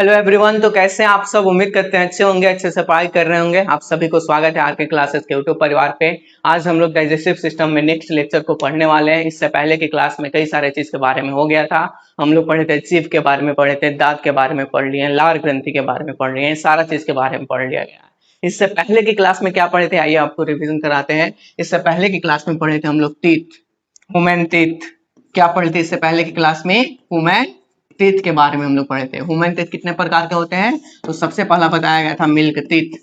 Hello everyone. तो कैसे हैं आप सब? उम्मीद करते हैं अच्छे होंगे, अच्छे से पढ़ाई कर रहे होंगे। आप सभी को स्वागत है आर के क्लासेस के यूट्यूब परिवार पे। आज हम लोग डाइजेस्टिव सिस्टम में नेक्स्ट लेक्चर को पढ़ने वाले हैं। इससे पहले की क्लास में कई सारे चीज के बारे में हो गया था। हम लोग पढ़े थे जीभ के बारे में, पढ़े थे दांत के बारे में पढ़ लिए, लार ग्रंथि के बारे में पढ़ लिए, सारा चीज के बारे में पढ़ लिया गया है। इससे पहले की क्लास में क्या पढ़े थे, आइए आपको रिविजन कराते हैं। इससे पहले की क्लास में पढ़े थे हम लोग टीथ, ह्यूमन टीथ। क्या पढ़े थे इससे पहले की क्लास में? ह्यूमन टीथ के बारे में हम लोग पढ़े थे। ह्यूमन टीथ कितने प्रकार के होते हैं? तो सबसे पहला बताया गया था मिल्क टीथ,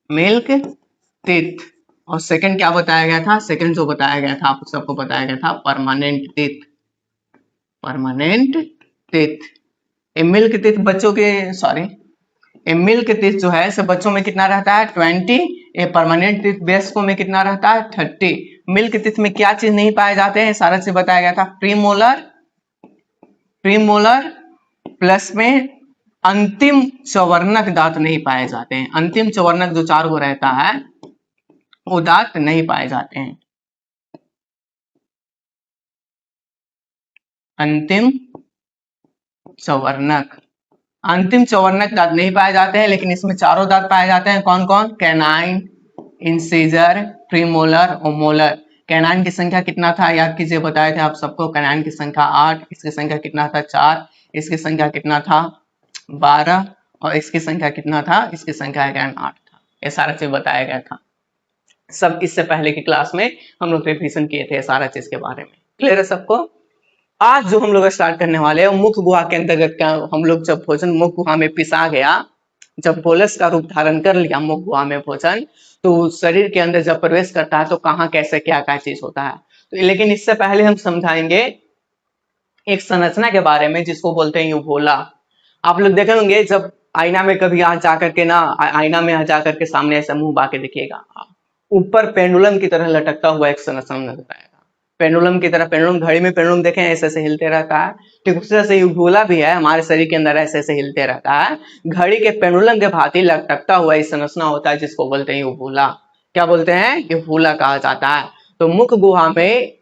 मिल्क टीथ। और सेकंड क्या बताया गया था? सेकंड जो बताया गया था आप सबको बताया गया था परमानेंट टीथ, परमानेंट टीथ। ए मिल्क टीथ बच्चों के ए मिल्क टीथ जो है इसे बच्चों में कितना रहता है? 20। ए परमानेंट टीथ वयस्कों में कितना रहता है? 30। मिल्क टीथ में क्या चीज नहीं पाए जाते हैं? सारा चीज बताया गया था। प्रीमोलर, प्रीमोलर प्लस में अंतिम चवर्णक दांत नहीं पाए जाते हैं। अंतिम चवर्णक जो 4 गो रहता है वो दांत नहीं पाए जाते हैं। अंतिम चवर्णक, अंतिम चवर्णक दांत नहीं पाए जाते हैं, लेकिन इसमें चारों दांत पाए जाते हैं। कौन कौन? कैनाइन, इंसीजर, प्रीमोलर और मोलर। कैनाइन की संख्या कितना था याद कीजिए, बताए थे आप सबको। कैनाइन की संख्या 8, इसकी संख्या कितना था? 4, इसकी संख्या कितना था? 12 और इसकी संख्या कितना था? इसकी संख्या 8 था। ये सारा चीज बताया गया था सब। इससे पहले की क्लास में हम लोग रिवीजन किए थे सारा चीज के बारे में। क्लियर है सबको? आज जो हम लोग स्टार्ट करने वाले हैं मुख गुहा के अंतर्गत क्या हम लोग जब भोजन मुख गुहा में पिसा गया, जब बोलस का रूप धारण कर लिया मुख गुहा में भोजन, तो शरीर के अंदर जब प्रवेश करता है तो कहाँ कैसे क्या क्या चीज होता है। तो लेकिन इससे पहले हम समझाएंगे एक संरचना के बारे में जिसको बोलते हैं यूवोला। आप लोग देखे होंगे जब आईना में कभी यहाँ जा करके ना, आईना में यहाँ जा करके सामने ऐसा मुंह बाके देखिएगा, ऊपर पेंडुलम की तरह लटकता हुआ एक संरचना नजर आएगा। पेंडुलम की तरह, पेंडुलम घड़ी में पेंडुलम देखें ऐसे ऐसे हिलते रहता है, ठीक उसी तरह से यूवोला भी है हमारे शरीर के अंदर, ऐसे ऐसे हिलते रहता है। घड़ी के पेंडुलम के भांति लटकता हुआ एक संरचना होता है जिसको बोलते हैं यूवोला। क्या बोलते हैं? यूवोला कहा जाता है। तो मुख गुहा में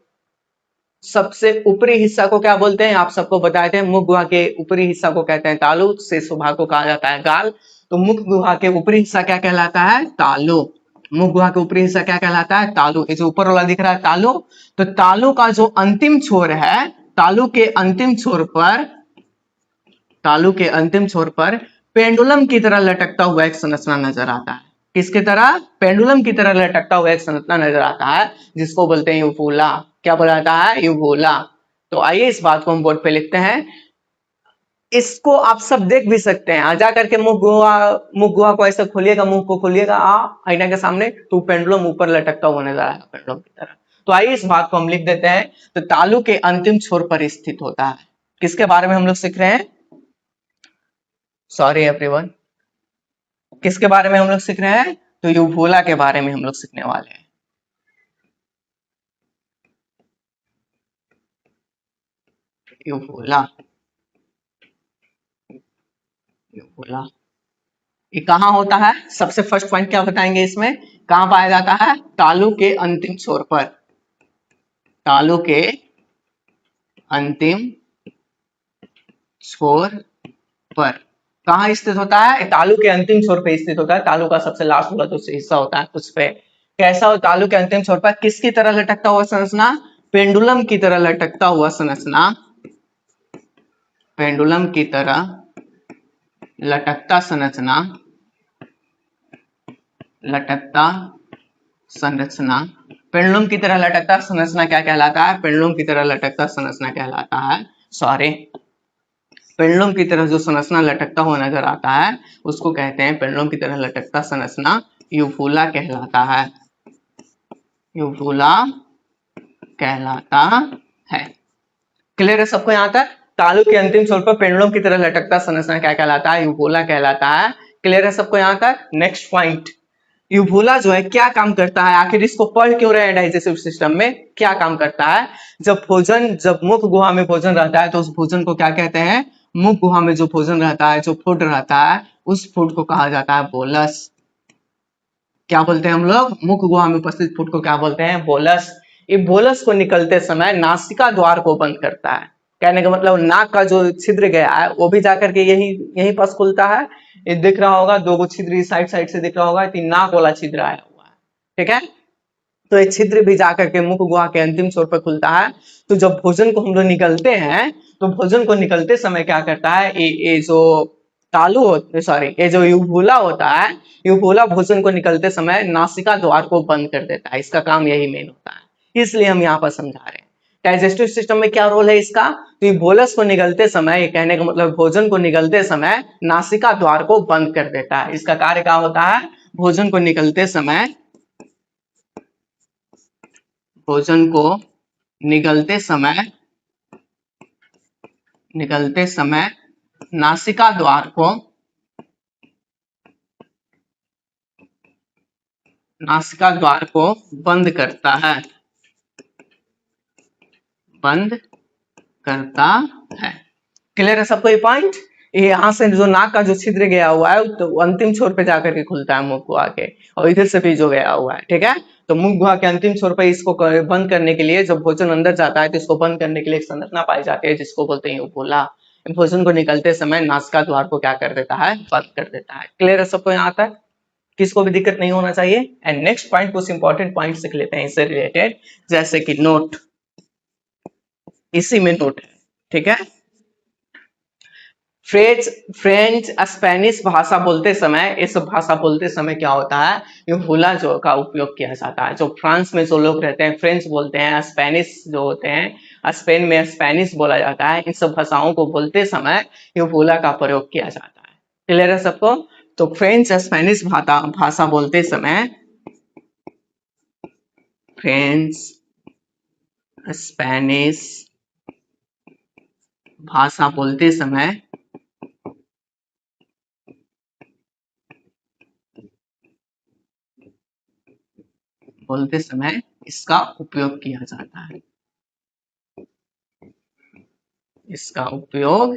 सबसे ऊपरी हिस्सा को क्या बोलते हैं? आप सबको बताए थे। मुख गुहा के ऊपरी हिस्सा को कहते हैं तालु, शेष भाग को कहा जाता है गाल। तो मुख गुहा के ऊपरी हिस्सा क्या कहलाता है? तालु। मुख गुहा के ऊपरी हिस्सा क्या कहलाता है? तालु। ये जो ऊपर वाला दिख रहा है तालु, तो तालु का जो अंतिम छोर है, तालु के अंतिम छोर पर, तालु के अंतिम छोर पर पेंडुलम की तरह लटकता हुआ एक संरचना नजर आता है। किसकी तरह? पेंडुलम की तरह लटकता हुआ एक संरचना नजर आता है जिसको बोलते हैं यूवोला। क्या बोला जाता है? यूवोला। तो आइए इस बात को हम बोर्ड पे लिखते हैं। इसको आप सब देख भी सकते हैं। आ जा करके मुख गुहा को ऐसे खोलिएगा, मुंह को खोलिएगा आईना के सामने, तो पेंडुलम ऊपर लटकता हुआ नजर आएगा पेंडुलम की तरह। तो आइए इस बात को हम लिख देते हैं। तो तालु के अंतिम छोर पर स्थित होता है। किसके बारे में हम लोग सीख रहे हैं? सॉरी एवरीवन, किसके बारे में हम लोग सीख रहे हैं? तो यूवोला के बारे में हम लोग सीखने वाले हैं। यूवोला, यूवोला ये कहाँ होता है? सबसे फर्स्ट पॉइंट क्या बताएंगे इसमें? कहाँ पाया जाता है? तालु के अंतिम छोर पर, तालु के अंतिम छोर पर कहाँ स्थित होता है? तालु के अंतिम छोर पे स्थित होता है। तालु का सबसे लास्ट वाला जो हिस्सा होता है उस पे कैसा हो? तालु के अंतिम छोर पर किसकी तरह लटकता हुआ संरचना? पेंडुलम की तरह लटकता हुआ संरचना, पेंडुलम की तरह लटकता संरचना, लटकता संरचना। पेंडुलम की तरह लटकता संरचना क्या कहलाता है? पेंडुलम की तरह लटकता संरचना कहलाता है, सॉरी, पेंडुलम की तरह जो संरचना लटकता हुआ नजर आता है उसको कहते हैं पेंडुलम की तरह लटकता संरचना यूवोला कहलाता है, यूवोला कहलाता है। क्लियर है सबको यहाँ तक? तालु के अंतिम छोर पर पेंडुलम की तरह लटकता संरचना क्या कहलाता है? यूवोला कहलाता है। क्लियर है सबको यहाँ तक? नेक्स्ट पॉइंट, यूवोला जो है क्या काम करता है? आखिर इसको पढ़ क्यों रहे हैं? डाइजेस्टिव सिस्टम में क्या काम करता है? जब मुख गुहा में भोजन रहता है तो उस भोजन को क्या कहते हैं? मुख गुहा में जो भोजन रहता है, जो फूड रहता है, उस फूड को कहा जाता है बोलस। क्या बोलते हैं हम लोग? मुख गुहा में उपस्थित फूड को क्या बोलते हैं? बोलस। ये बोलस को निकलते समय नासिका द्वार को बंद करता है। कहने का मतलब नाक का जो छिद्र गया है वो भी जाकर के यही यही पास खुलता है। ये दिख रहा होगा, दो छिद्र साइड साइड से दिख रहा होगा, तो नाक वाला छिद्र आया हुआ है, ठीक है। तो ये छिद्र भी जाकर के मुख गुहा के अंतिम छोर पर खुलता है। तो जब भोजन को हम लोग निकलते हैं, तो भोजन को निकलते समय क्या करता है, ये जो तालु सॉरी ये जो युवुला होता है, युवुला भोजन को निकलते समय नासिका द्वार को बंद कर देता है। इसका काम यही मेन होता है, इसलिए हम यहाँ पर समझा रहे हैं। डाइजेस्टिव सिस्टम में क्या रोल है इसका, तो ये बोलस को निकलते समय, ये कहने का मतलब भोजन को निकलते समय नासिका द्वार को बंद कर देता है। इसका कार्य क्या होता है, भोजन को निकलते समय, भोजन को निकलते समय नासिका द्वार को बंद करता है, क्लियर है सबको ये पॉइंट। ये यहाँ से जो नाक का जो छिद्र गया हुआ है तो अंतिम छोर पे जाकर के खुलता है मुख गुहा के, और इधर से भी जो गया हुआ है, ठीक है। तो मुख गुहा के अंतिम छोर पे इसको बंद करने के लिए, जब भोजन अंदर जाता है तो इसको बंद करने के लिए एक संरचना पाई जाती है जिसको बोलते हैं युवुला। भोजन को निकलते समय नासिका द्वार को क्या कर देता है, बंद कर देता है। क्लियर है सबको यहाँ तक, किसको भी दिक्कत नहीं होना चाहिए। एंड नेक्स्ट पॉइंट, कुछ इंपॉर्टेंट पॉइंट लिख लेते हैं इससे रिलेटेड, जैसे कि नोट, इसी में नोट है, ठीक है। फ्रेंच स्पेनिश भाषा बोलते समय, इस भाषा बोलते समय क्या होता है, युवुला जो का उपयोग किया जाता है। जो फ्रांस में जो लोग रहते हैं फ्रेंच बोलते हैं, स्पेनिश जो होते हैं स्पेन में स्पेनिश बोला जाता है, इन सब भाषाओं को बोलते समय युवुला का प्रयोग किया जाता है। क्लियर है सबको। तो फ्रेंच स्पेनिश भाषा बोलते समय, फ्रेंच स्पेनिश भाषा बोलते समय इसका उपयोग किया जाता है, इसका उपयोग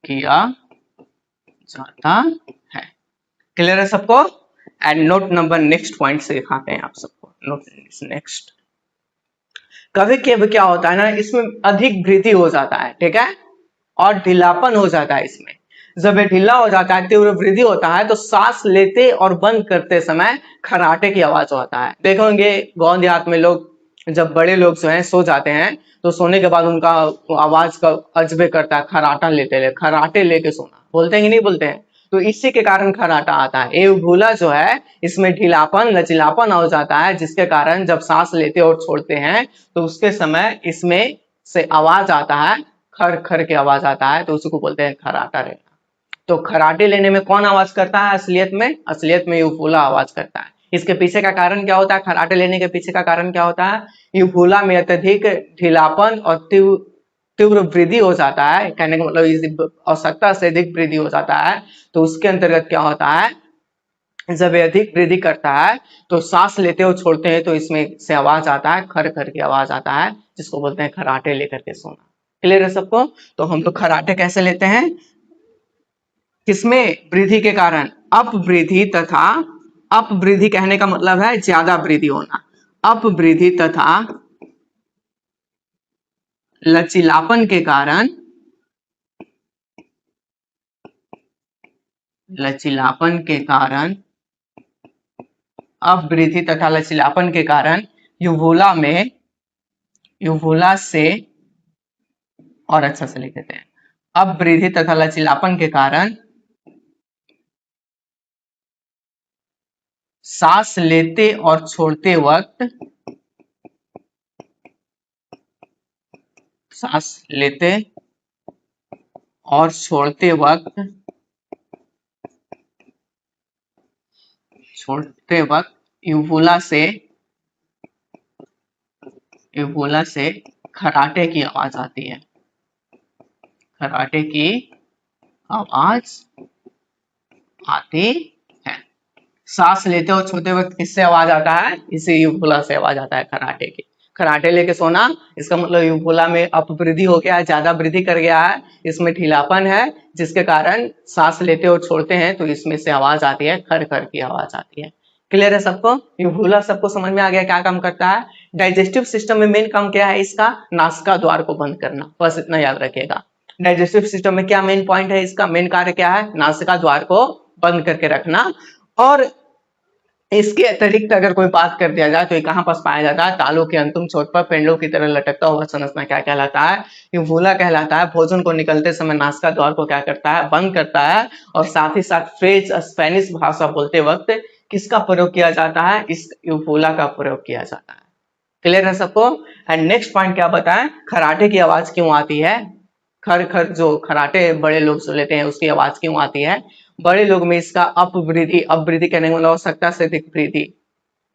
किया जाता है। क्लियर है सबको। And note number next point से दिखाते हैं आप सबको। नोट नेक्स्ट, कभी कभी क्या होता है ना, इसमें अधिक वृद्धि हो जाता है, ठीक है, और ढीलापन हो जाता है इसमें। जब ये ढीला हो जाता है, तीव्र वृद्धि होता है, तो सांस लेते और बंद करते समय खराटे की आवाज होता है। देखोगे गांव देहात में लोग, जब बड़े लोग जो है सो जाते हैं, तो सोने के बाद उनका आवाज का अजबे करता है, खराटे लेके सोना, बोलते हैं कि नहीं बोलते हैं। तो इसी के कारण खराटा आता है। ये भूला जो है इसमें ढीलापन लचीलापन हो जाता है, जिसके कारण जब सांस लेते और छोड़ते हैं तो उसके समय इसमें से आवाज आता है, खर खर के आवाज आता है, तो उसको बोलते हैं खराटा रहना। तो खराटे लेने में कौन आवाज करता है असलियत में युवुला आवाज करता है। इसके पीछे का कारण क्या होता है, खराटे लेने के पीछे का कारण क्या होता है, युवुला में अत्यधिक ढीलापन और तीव्र वृद्धि हो जाता है। कहने का मतलब आवश्यकता से अधिक वृद्धि हो जाता है। तो उसके अंतर्गत क्या होता है, जब ये अधिक वृद्धि करता है तो सांस लेते और छोड़ते हैं तो इसमें से आवाज आता है, खर खर की आवाज आता है, जिसको बोलते हैं खराटे लेकर के सोना। क्लियर है सबको। तो हम लोग खराटे कैसे लेते हैं, किसमें, वृद्धि के कारण, अपवृद्धि तथा, अपवृद्धि कहने का मतलब है ज्यादा वृद्धि होना, अपवृद्धि तथा लचीलापन के कारण, लचीलापन के कारण, अपवृद्धि तथा लचीलापन के कारण युवुला में, युवुला से, और अच्छा से लिख देते हैं, अपवृद्धि तथा लचीलापन के कारण सांस लेते और छोड़ते वक्त, सांस लेते और छोड़ते वक्त युवुला से खराटे की आवाज आती है, खराटे की आवाज आती है। सांस लेते और छोड़ते वक्त किससे आवाज आता है, इसी युवुला से आवाज आता है, खराटे की। खराटे लेके सोना, इसका मतलब युवुला में अपवृद्धि हो गया है, ज्यादा वृद्धि कर गया है, इसमें ढीलापन है, जिसके कारण सांस लेते और छोड़ते हैं तो इसमें से आवाज आती है, खर खर की आवाज आती है। क्लियर है सबको? यूवुला सबको समझ में आ गया क्या काम करता है? डाइजेस्टिव सिस्टम में मेन काम क्या है इसका? नासिका द्वार को बंद करना, बस इतना याद रखिएगा। डाइजेस्टिव सिस्टम में क्या मेन पॉइंट है इसका? मेन कार्य क्या है? नासिका द्वार को बंद करके रखना। और इसके अतिरिक्त अगर कोई बात कर दिया जाए तो ये कहाँ पास पाया जाता है? तालू के अंतिम छोर पर पेंडों की तरह लटकता हुआ संरचना क्या कहलाता है? यूवुला कहलाता है। भोजन को निकलते समय नासिका द्वार को क्या करता है? बंद करता है। और साथ ही साथ फ्रेंच स्पेनिश भाषा बोलते वक्त किसका प्रयोग किया जाता है? इस यूवुला का प्रयोग किया जाता है। क्लियर है सबको? एंड नेक्स्ट पॉइंट क्या बताएं? खराटे की आवाज क्यों आती है? खर खर जो खराटे बड़े लोग जो लेते हैं उसकी आवाज क्यों आती है? बड़े लोग में इसका अपवृद्धि, अपवृद्धि कहने का मतलब हो सकता है अधिक वृद्धि,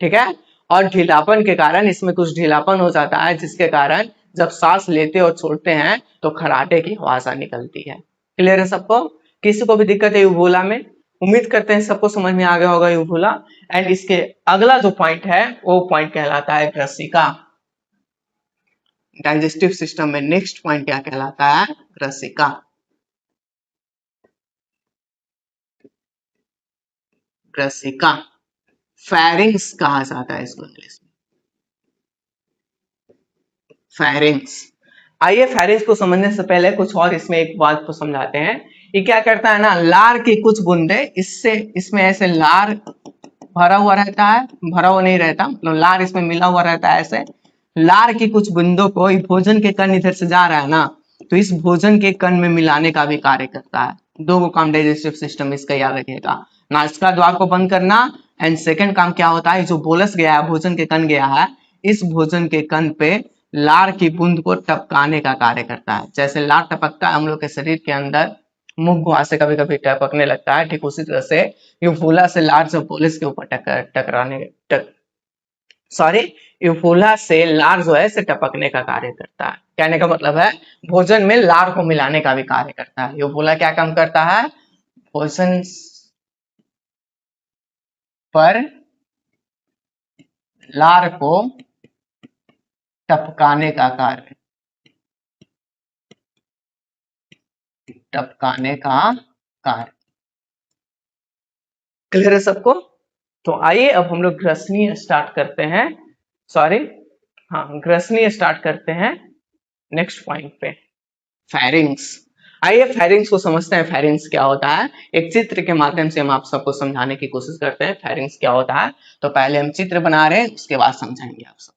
ठीक है। और ढीलापन के कारण, इसमें कुछ ढीलापन हो जाता है जिसके कारण जब सांस लेते और छोड़ते हैं तो खराटे की आवाज निकलती है। क्लियर है सबको? किसी को भी दिक्कत है यूवुला में? उम्मीद करते हैं सबको समझ में आ गया होगा यूवुला। एंड इसके अगला जो पॉइंट है वो पॉइंट कहलाता है ग्रसिका। डाइजेस्टिव सिस्टम में नेक्स्ट पॉइंट क्या कहलाता है? ग्रसिका। ग्रसिका फेरिंग्स कहा जाता है इसको इंग्लिश में, फेरिंग्स। आइए फेरिंग्स को समझने से पहले कुछ और इसमें एक बात को समझाते हैं। ये क्या करता है ना, लार की कुछ बूंदे इससे, इसमें ऐसे लार भरा हुआ रहता है, भरा हुआ नहीं रहता, मतलब लार इसमें मिला हुआ रहता है। ऐसे लार की कुछ बूंदों को, भोजन के कण इधर से जा रहा है ना, तो इस भोजन के कण में मिलाने का भी कार्य करता है। दो काम डाइजेस्टिव सिस्टम इसका याद रखिएगा, नासिका द्वार को बंद करना। एंड सेकंड काम क्या होता है? जो बोलस गया है, भोजन के कण गया है, इस भोजन के कण पे लार की बूंद को टपकाने का कार्य करता है। जैसे लार टपकता है हम लोग के शरीर के अंदर, मुख गुहा से कभी कभी टपकने लगता है, ठीक उसी तरह से यूवुला से लार जब बोलस के ऊपर यूवुला से लार जो है से टपकने का कार्य करता है। कहने का मतलब है भोजन में लार को मिलाने का भी कार्य करता है। यूवुला क्या काम करता है? भोजन पर लार को टपकाने का कार्य, टपकाने का कार्य। क्लियर है सबको? तो आइए अब हम लोग ग्रसनी स्टार्ट करते हैं, सॉरी हाँ ग्रसनी स्टार्ट करते हैं नेक्स्ट पॉइंट पे, फेरिंग्स। आइए फेरिंग्स को समझते हैं। फेरिंग्स क्या होता है? एक चित्र के माध्यम से हम आप सबको समझाने की कोशिश करते हैं फेरिंग्स क्या होता है। तो पहले हम चित्र बना रहे हैं, उसके बाद समझाएंगे आप सब।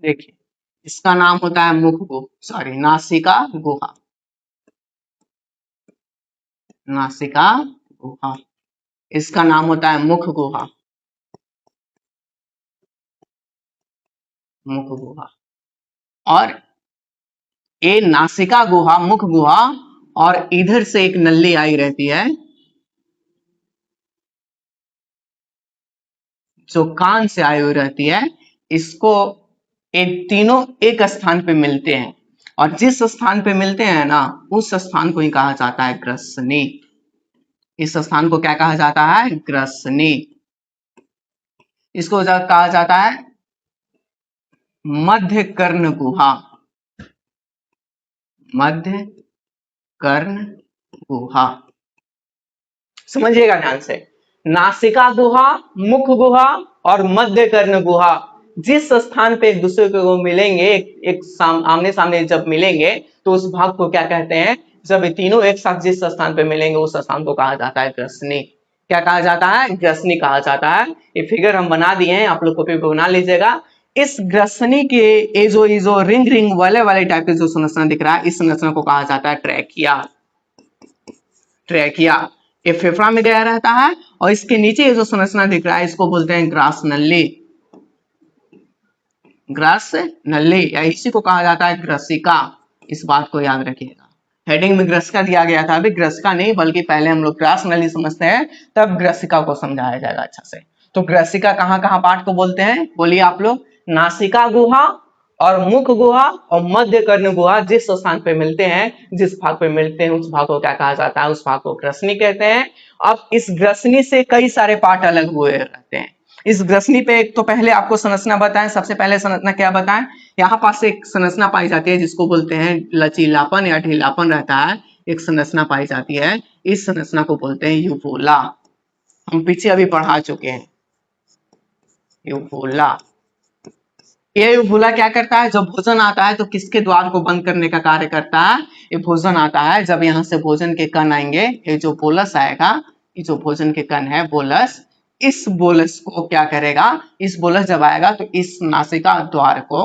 देखिए इसका नाम होता है मुख गुहा, सॉरी नासिका गुहा, नासिका गुहा। इसका नाम होता है मुख गुहा, मुख गुहा। और ये नासिका गुहा, मुख गुहा, और इधर से एक नली आई रहती है जो कान से आई हुई रहती है। इसको ये तीनों एक स्थान पे मिलते हैं, और जिस स्थान पे मिलते हैं ना उस स्थान को ही कहा जाता है ग्रसनी। इस स्थान को क्या कहा जाता है? ग्रसनी। इसको कहा जाता है मध्य कर्ण गुहा, मध्य कर्ण गुहा। समझिएगा ध्यान से, नासिका गुहा, मुख गुहा और मध्य कर्ण गुहा जिस स्थान पे एक दूसरे को मिलेंगे, आमने सामने जब मिलेंगे तो उस भाग को क्या कहते हैं? जब ये तीनों एक साथ जिस स्थान पे मिलेंगे उस स्थान को कहा जाता है ग्रसनी। क्या कहा जाता है? ग्रसनी कहा जाता है। ये फिगर हम बना दिए हैं, आप लोग कॉपी पे बना लीजिएगा। इस ग्रसनी के ये जो रिंग रिंग वाले टाइप के जो संरचना दिख रहा है, इस संरचना को कहा जाता है ट्रैकिया। ट्रैकिया ये फेफड़ा में गया रहता है, और इसके नीचे ये जो संरचना दिख रहा है इसको बोलते हैं ग्रास नली, ग्रास नली, या इसी को कहा जाता है ग्रसिका। इस बात को याद रखिएगा। हेडिंग में ग्रसिका दिया गया था, अभी ग्रसिका नहीं बल्कि पहले हम लोग ग्रास नली समझते हैं तब ग्रसिका को समझाया जाएगा अच्छा से। तो ग्रसिका कहाँ कहाँ पार्ट को बोलते हैं बोलिए आप लोग? नासिका गुहा और मुख गुहा और मध्य कर्ण गुहा जिस स्थान पे मिलते हैं, जिस भाग पे मिलते हैं उस भाग को क्या कहा जाता है? उस भाग को ग्रसनी कहते हैं। अब इस ग्रसनी से कई सारे पार्ट अलग हुए रहते हैं। इस ग्रसनी पे एक तो पहले आपको संरचना बताएं, सबसे पहले संरचना क्या बताएं? यहाँ पास एक संरचना पाई जाती है जिसको बोलते हैं लचीलापन या ढीलापन रहता है, एक संरचना पाई जाती है, इस संरचना को बोलते हैं यूवोला। हम पीछे अभी पढ़ा चुके हैं यूवोला। ये यूवोला क्या करता है? जब भोजन आता है तो किसके द्वार को बंद करने का कार्य करता है? ये भोजन आता है, जब यहाँ से भोजन के कण आएंगे, ये जो बोलस आएगा, ये जो भोजन के कण है बोलस, इस बोलस को क्या करेगा? इस बोलस जब आएगा तो इस नासिका द्वार को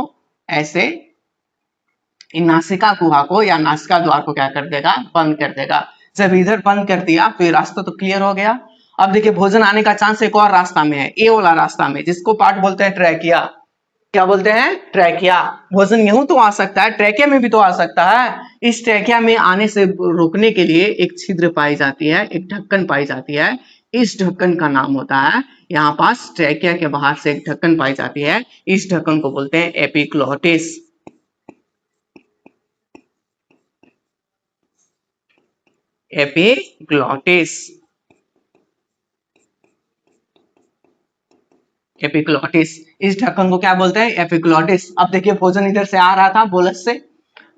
ऐसे, इन नासिका गुहा को या नासिका द्वार को क्या कर देगा? बंद कर देगा। जब इधर बंद कर दिया तो ये रास्ता तो क्लियर हो गया। अब देखिए भोजन आने का चांस एक और रास्ता में है, ए वाला रास्ता में, जिसको पार्ट बोलते हैं ट्रैकिया। क्या बोलते हैं? ट्रैकिया। भोजन यूं तो आ सकता है, ट्रैकिया में भी तो आ सकता है। इस ट्रैकिया में आने से रोकने के लिए एक छिद्र पाई जाती है, एक ढक्कन पाई जाती है। इस ढक्कन का नाम होता है, यहाँ पास ट्रैकिया के बाहर से एक ढक्कन पाई जाती है, इस ढक्कन को बोलते हैं एपिग्लोटिस। Epiglottis, epiglottis. इस ढक्कन को क्या बोलते हैं? एपिग्लोटिस। अब देखिए भोजन इधर से आ रहा था बोलस से,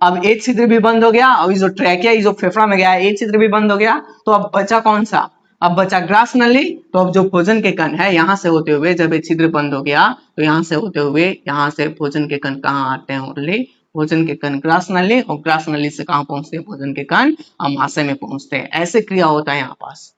अब एक छिद्र भी बंद हो गया और ये जो ट्रैकिया, ये जो फेफड़ा में गया, एक छिद्र भी बंद हो गया, तो अब बचा कौन सा? अब बचा ग्रास नली। तो अब जो भोजन के कण है यहाँ से होते हुए, जब ये छिद्र बंद हो गया तो यहाँ से होते हुए यहाँ से भोजन के कण कहाँ आते हैं? ओनली भोजन के कण ग्रास नली, और ग्रास नली से कहाँ पहुंचते हैं? भोजन के कण अमाशय में पहुंचते हैं। ऐसे क्रिया होता है यहाँ पास।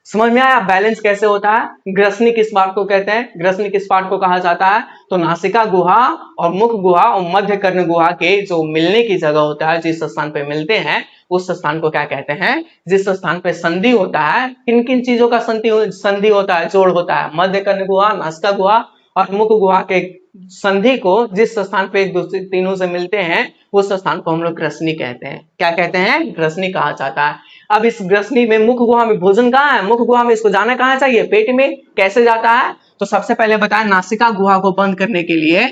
समझ में आया बैलेंस कैसे होता है? ग्रसनी किस पार्ट को कहते हैं? ग्रसनी किस पार्ट को कहा जाता है? तो नासिका गुहा और मुख गुहा और मध्य कर्ण गुहा के जो मिलने की जगह होता है, जिस स्थान पे मिलते हैं उस स्थान को क्या कहते हैं? जिस स्थान पे संधि होता है, किन किन चीजों का संधि होता है? जोड़ होता है। मध्य कर्ण गुहा, नासिका गुहा और मुख गुहा के संधि को जिस स्थान पे एक दूसरे तीनों से मिलते हैं उस स्थान को हम लोग ग्रसनी कहते हैं। क्या कहते हैं? ग्रसनी कहा जाता है। अब इस ग्रसनी में, मुख गुहा में भोजन कहाँ है? मुख गुहा में इसको जाना कहाँ चाहिए? पेट में। कैसे जाता है? तो सबसे पहले बताया नासिका गुहा को बंद करने के लिए,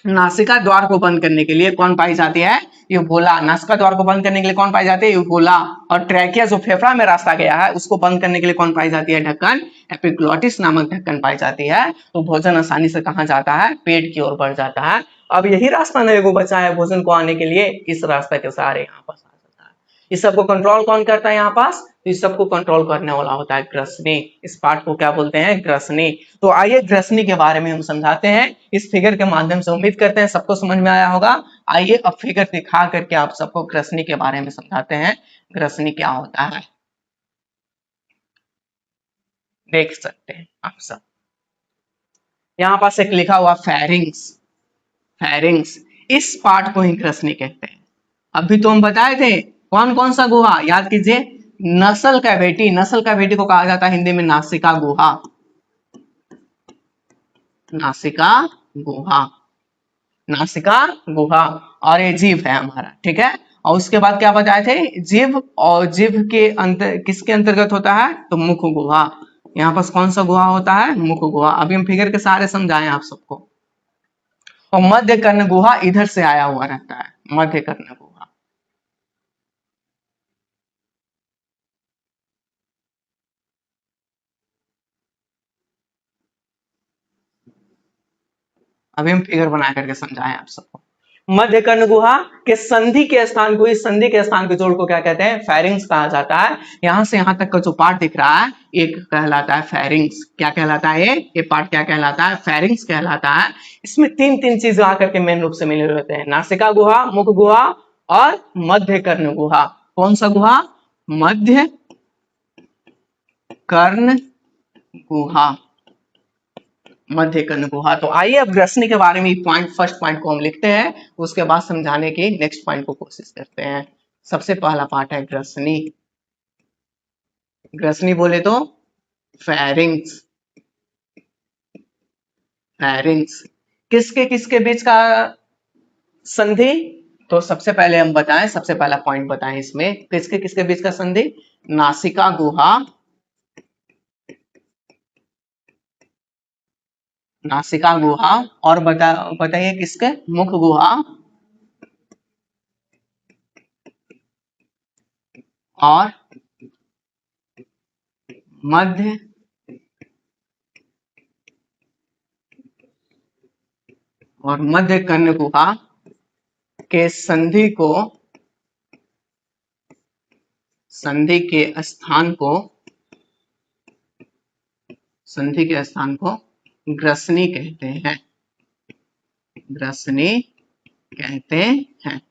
नासिका द्वार को बंद करने के लिए कौन पाई जाती है? यूवोला। नासिका द्वार को बंद करने के लिए कौन पाई जाती है? यूवोला। और ट्रैकिया जो फेफड़ा में रास्ता गया है उसको बंद करने के लिए कौन पाई जाती है? ढक्कन, एपिग्लोटिस नामक ढक्कन पाई जाती है। तो भोजन आसानी से कहाँ जाता है? पेट की ओर बढ़ जाता है। अब यही रास्ता मेरे को बचा है भोजन को आने के लिए, इस रास्ते के सहारे यहाँ पास आ जाता है। इस सबको कंट्रोल कौन करता है यहाँ पास? तो इस सबको कंट्रोल करने वाला होता है ग्रसनी। इस पार्ट को क्या बोलते हैं? ग्रसनी। तो आइए ग्रसनी के बारे में हम समझाते हैं इस फिगर के माध्यम से। उम्मीद करते हैं सबको समझ में आया होगा। आइए अब फिगर दिखा करके आप सबको ग्रसनी के बारे में समझाते हैं, ग्रसनी क्या होता है। देख सकते हैं आप सब, यहाँ पास एक लिखा हुआ फेरिंग्स। फेरिंग्स, इस पार्ट को ही ग्रसनी कहते हैं। अभी तो हम बताए थे कौन कौन सा गुहा, याद कीजिए। नसल कैविटी, नसल कैविटी को कहा जाता है हिंदी में नासिका गुहा। नासिका गुहा, नासिका गुहा। और ये जीभ है हमारा, ठीक है। और उसके बाद क्या बताए थे? जीभ, और जीभ के अंतर किसके अंतर्गत होता है? तो मुख गुहा। यहाँ पास कौन सा गुहा होता है? मुख गुहा। अभी हम फिगर के सहारे समझाएं आप सबको। और मध्य कर्ण गुहा इधर से आया हुआ रहता है, मध्य कर्ण गुहा। अभी हम फिगर बना करके समझाएं आप सबको। मध्य कर्ण गुहा के संधि के स्थान को, इस संधि के स्थान के जोड़ को क्या कहते हैं? फेरिंग्स कहा जाता है। यहां से यहां तक का जो पार्ट दिख रहा है एक कहलाता है फेरिंग्स। क्या कहलाता है? ये पार्ट क्या कहलाता है? फेरिंग्स कहलाता है। इसमें तीन तीन चीज आकर के मेन रूप से मिले रहते हैं, नासिका गुहा, मुख गुहा और मध्य कर्ण गुहा। कौन सा गुहा? मध्य कर्ण गुहा, मध्य कर्ण गुहा। तो आइए अब ग्रसनी के बारे में पॉइंट, फर्स्ट पॉइंट को हम लिखते हैं, उसके बाद समझाने की नेक्स्ट पॉइंट को कोशिश करते हैं। सबसे पहला पार्ट है ग्रसनी। ग्रसनी बोले तो फेरिंग्स। फेरिंग्स किसके किसके बीच का संधि? तो सबसे पहले हम बताएं, सबसे पहला पॉइंट बताएं इसमें किसके किसके बीच का संधि, नासिका गुहा, नासिका गुहा और बताइए किसके, मुख गुहा और मध्य कर्ण गुहा के संधि को, संधि के स्थान को, संधि के स्थान को ग्रसनी कहते हैं, ग्रसनी कहते हैं।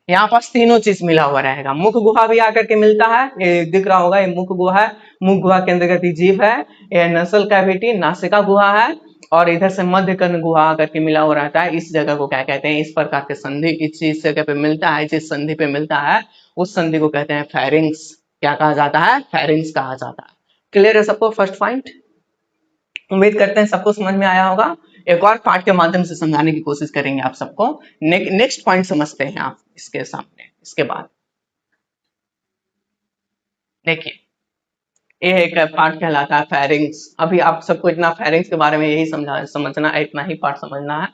यहाँ पास तीनों चीज मिला हुआ रहेगा, मुख गुहा भी आकर के मिलता है, ये दिख रहा होगा, ये मुख गुहा है, मुख गुहा के अंतर्गत ही जीभ है, ये नसल कैविटी नासिका गुहा है, और इधर से मध्य कर्ण गुहा आकर के मिला हुआ रहता है। इस जगह को क्या कहते हैं, इस प्रकार के संधि इस जगह पे मिलता है, जिस संधि पे मिलता है उस संधि को कहते हैं फेरिंग्स। क्या कहा जाता है, फेरिंग्स कहा जाता है। क्लियर है सबको फर्स्ट पॉइंट? उम्मीद करते हैं सबको समझ में आया होगा। एक और पार्ट के माध्यम से समझाने की कोशिश करेंगे आप सबको। नेक्स्ट पॉइंट समझते हैं आप इसके सामने, इसके बाद देखिए, ये एक पार्ट कहलाता है फेरिंग्स। अभी आप सबको इतना फेरिंग्स के बारे में यही समझना है, इतना ही पार्ट समझना है,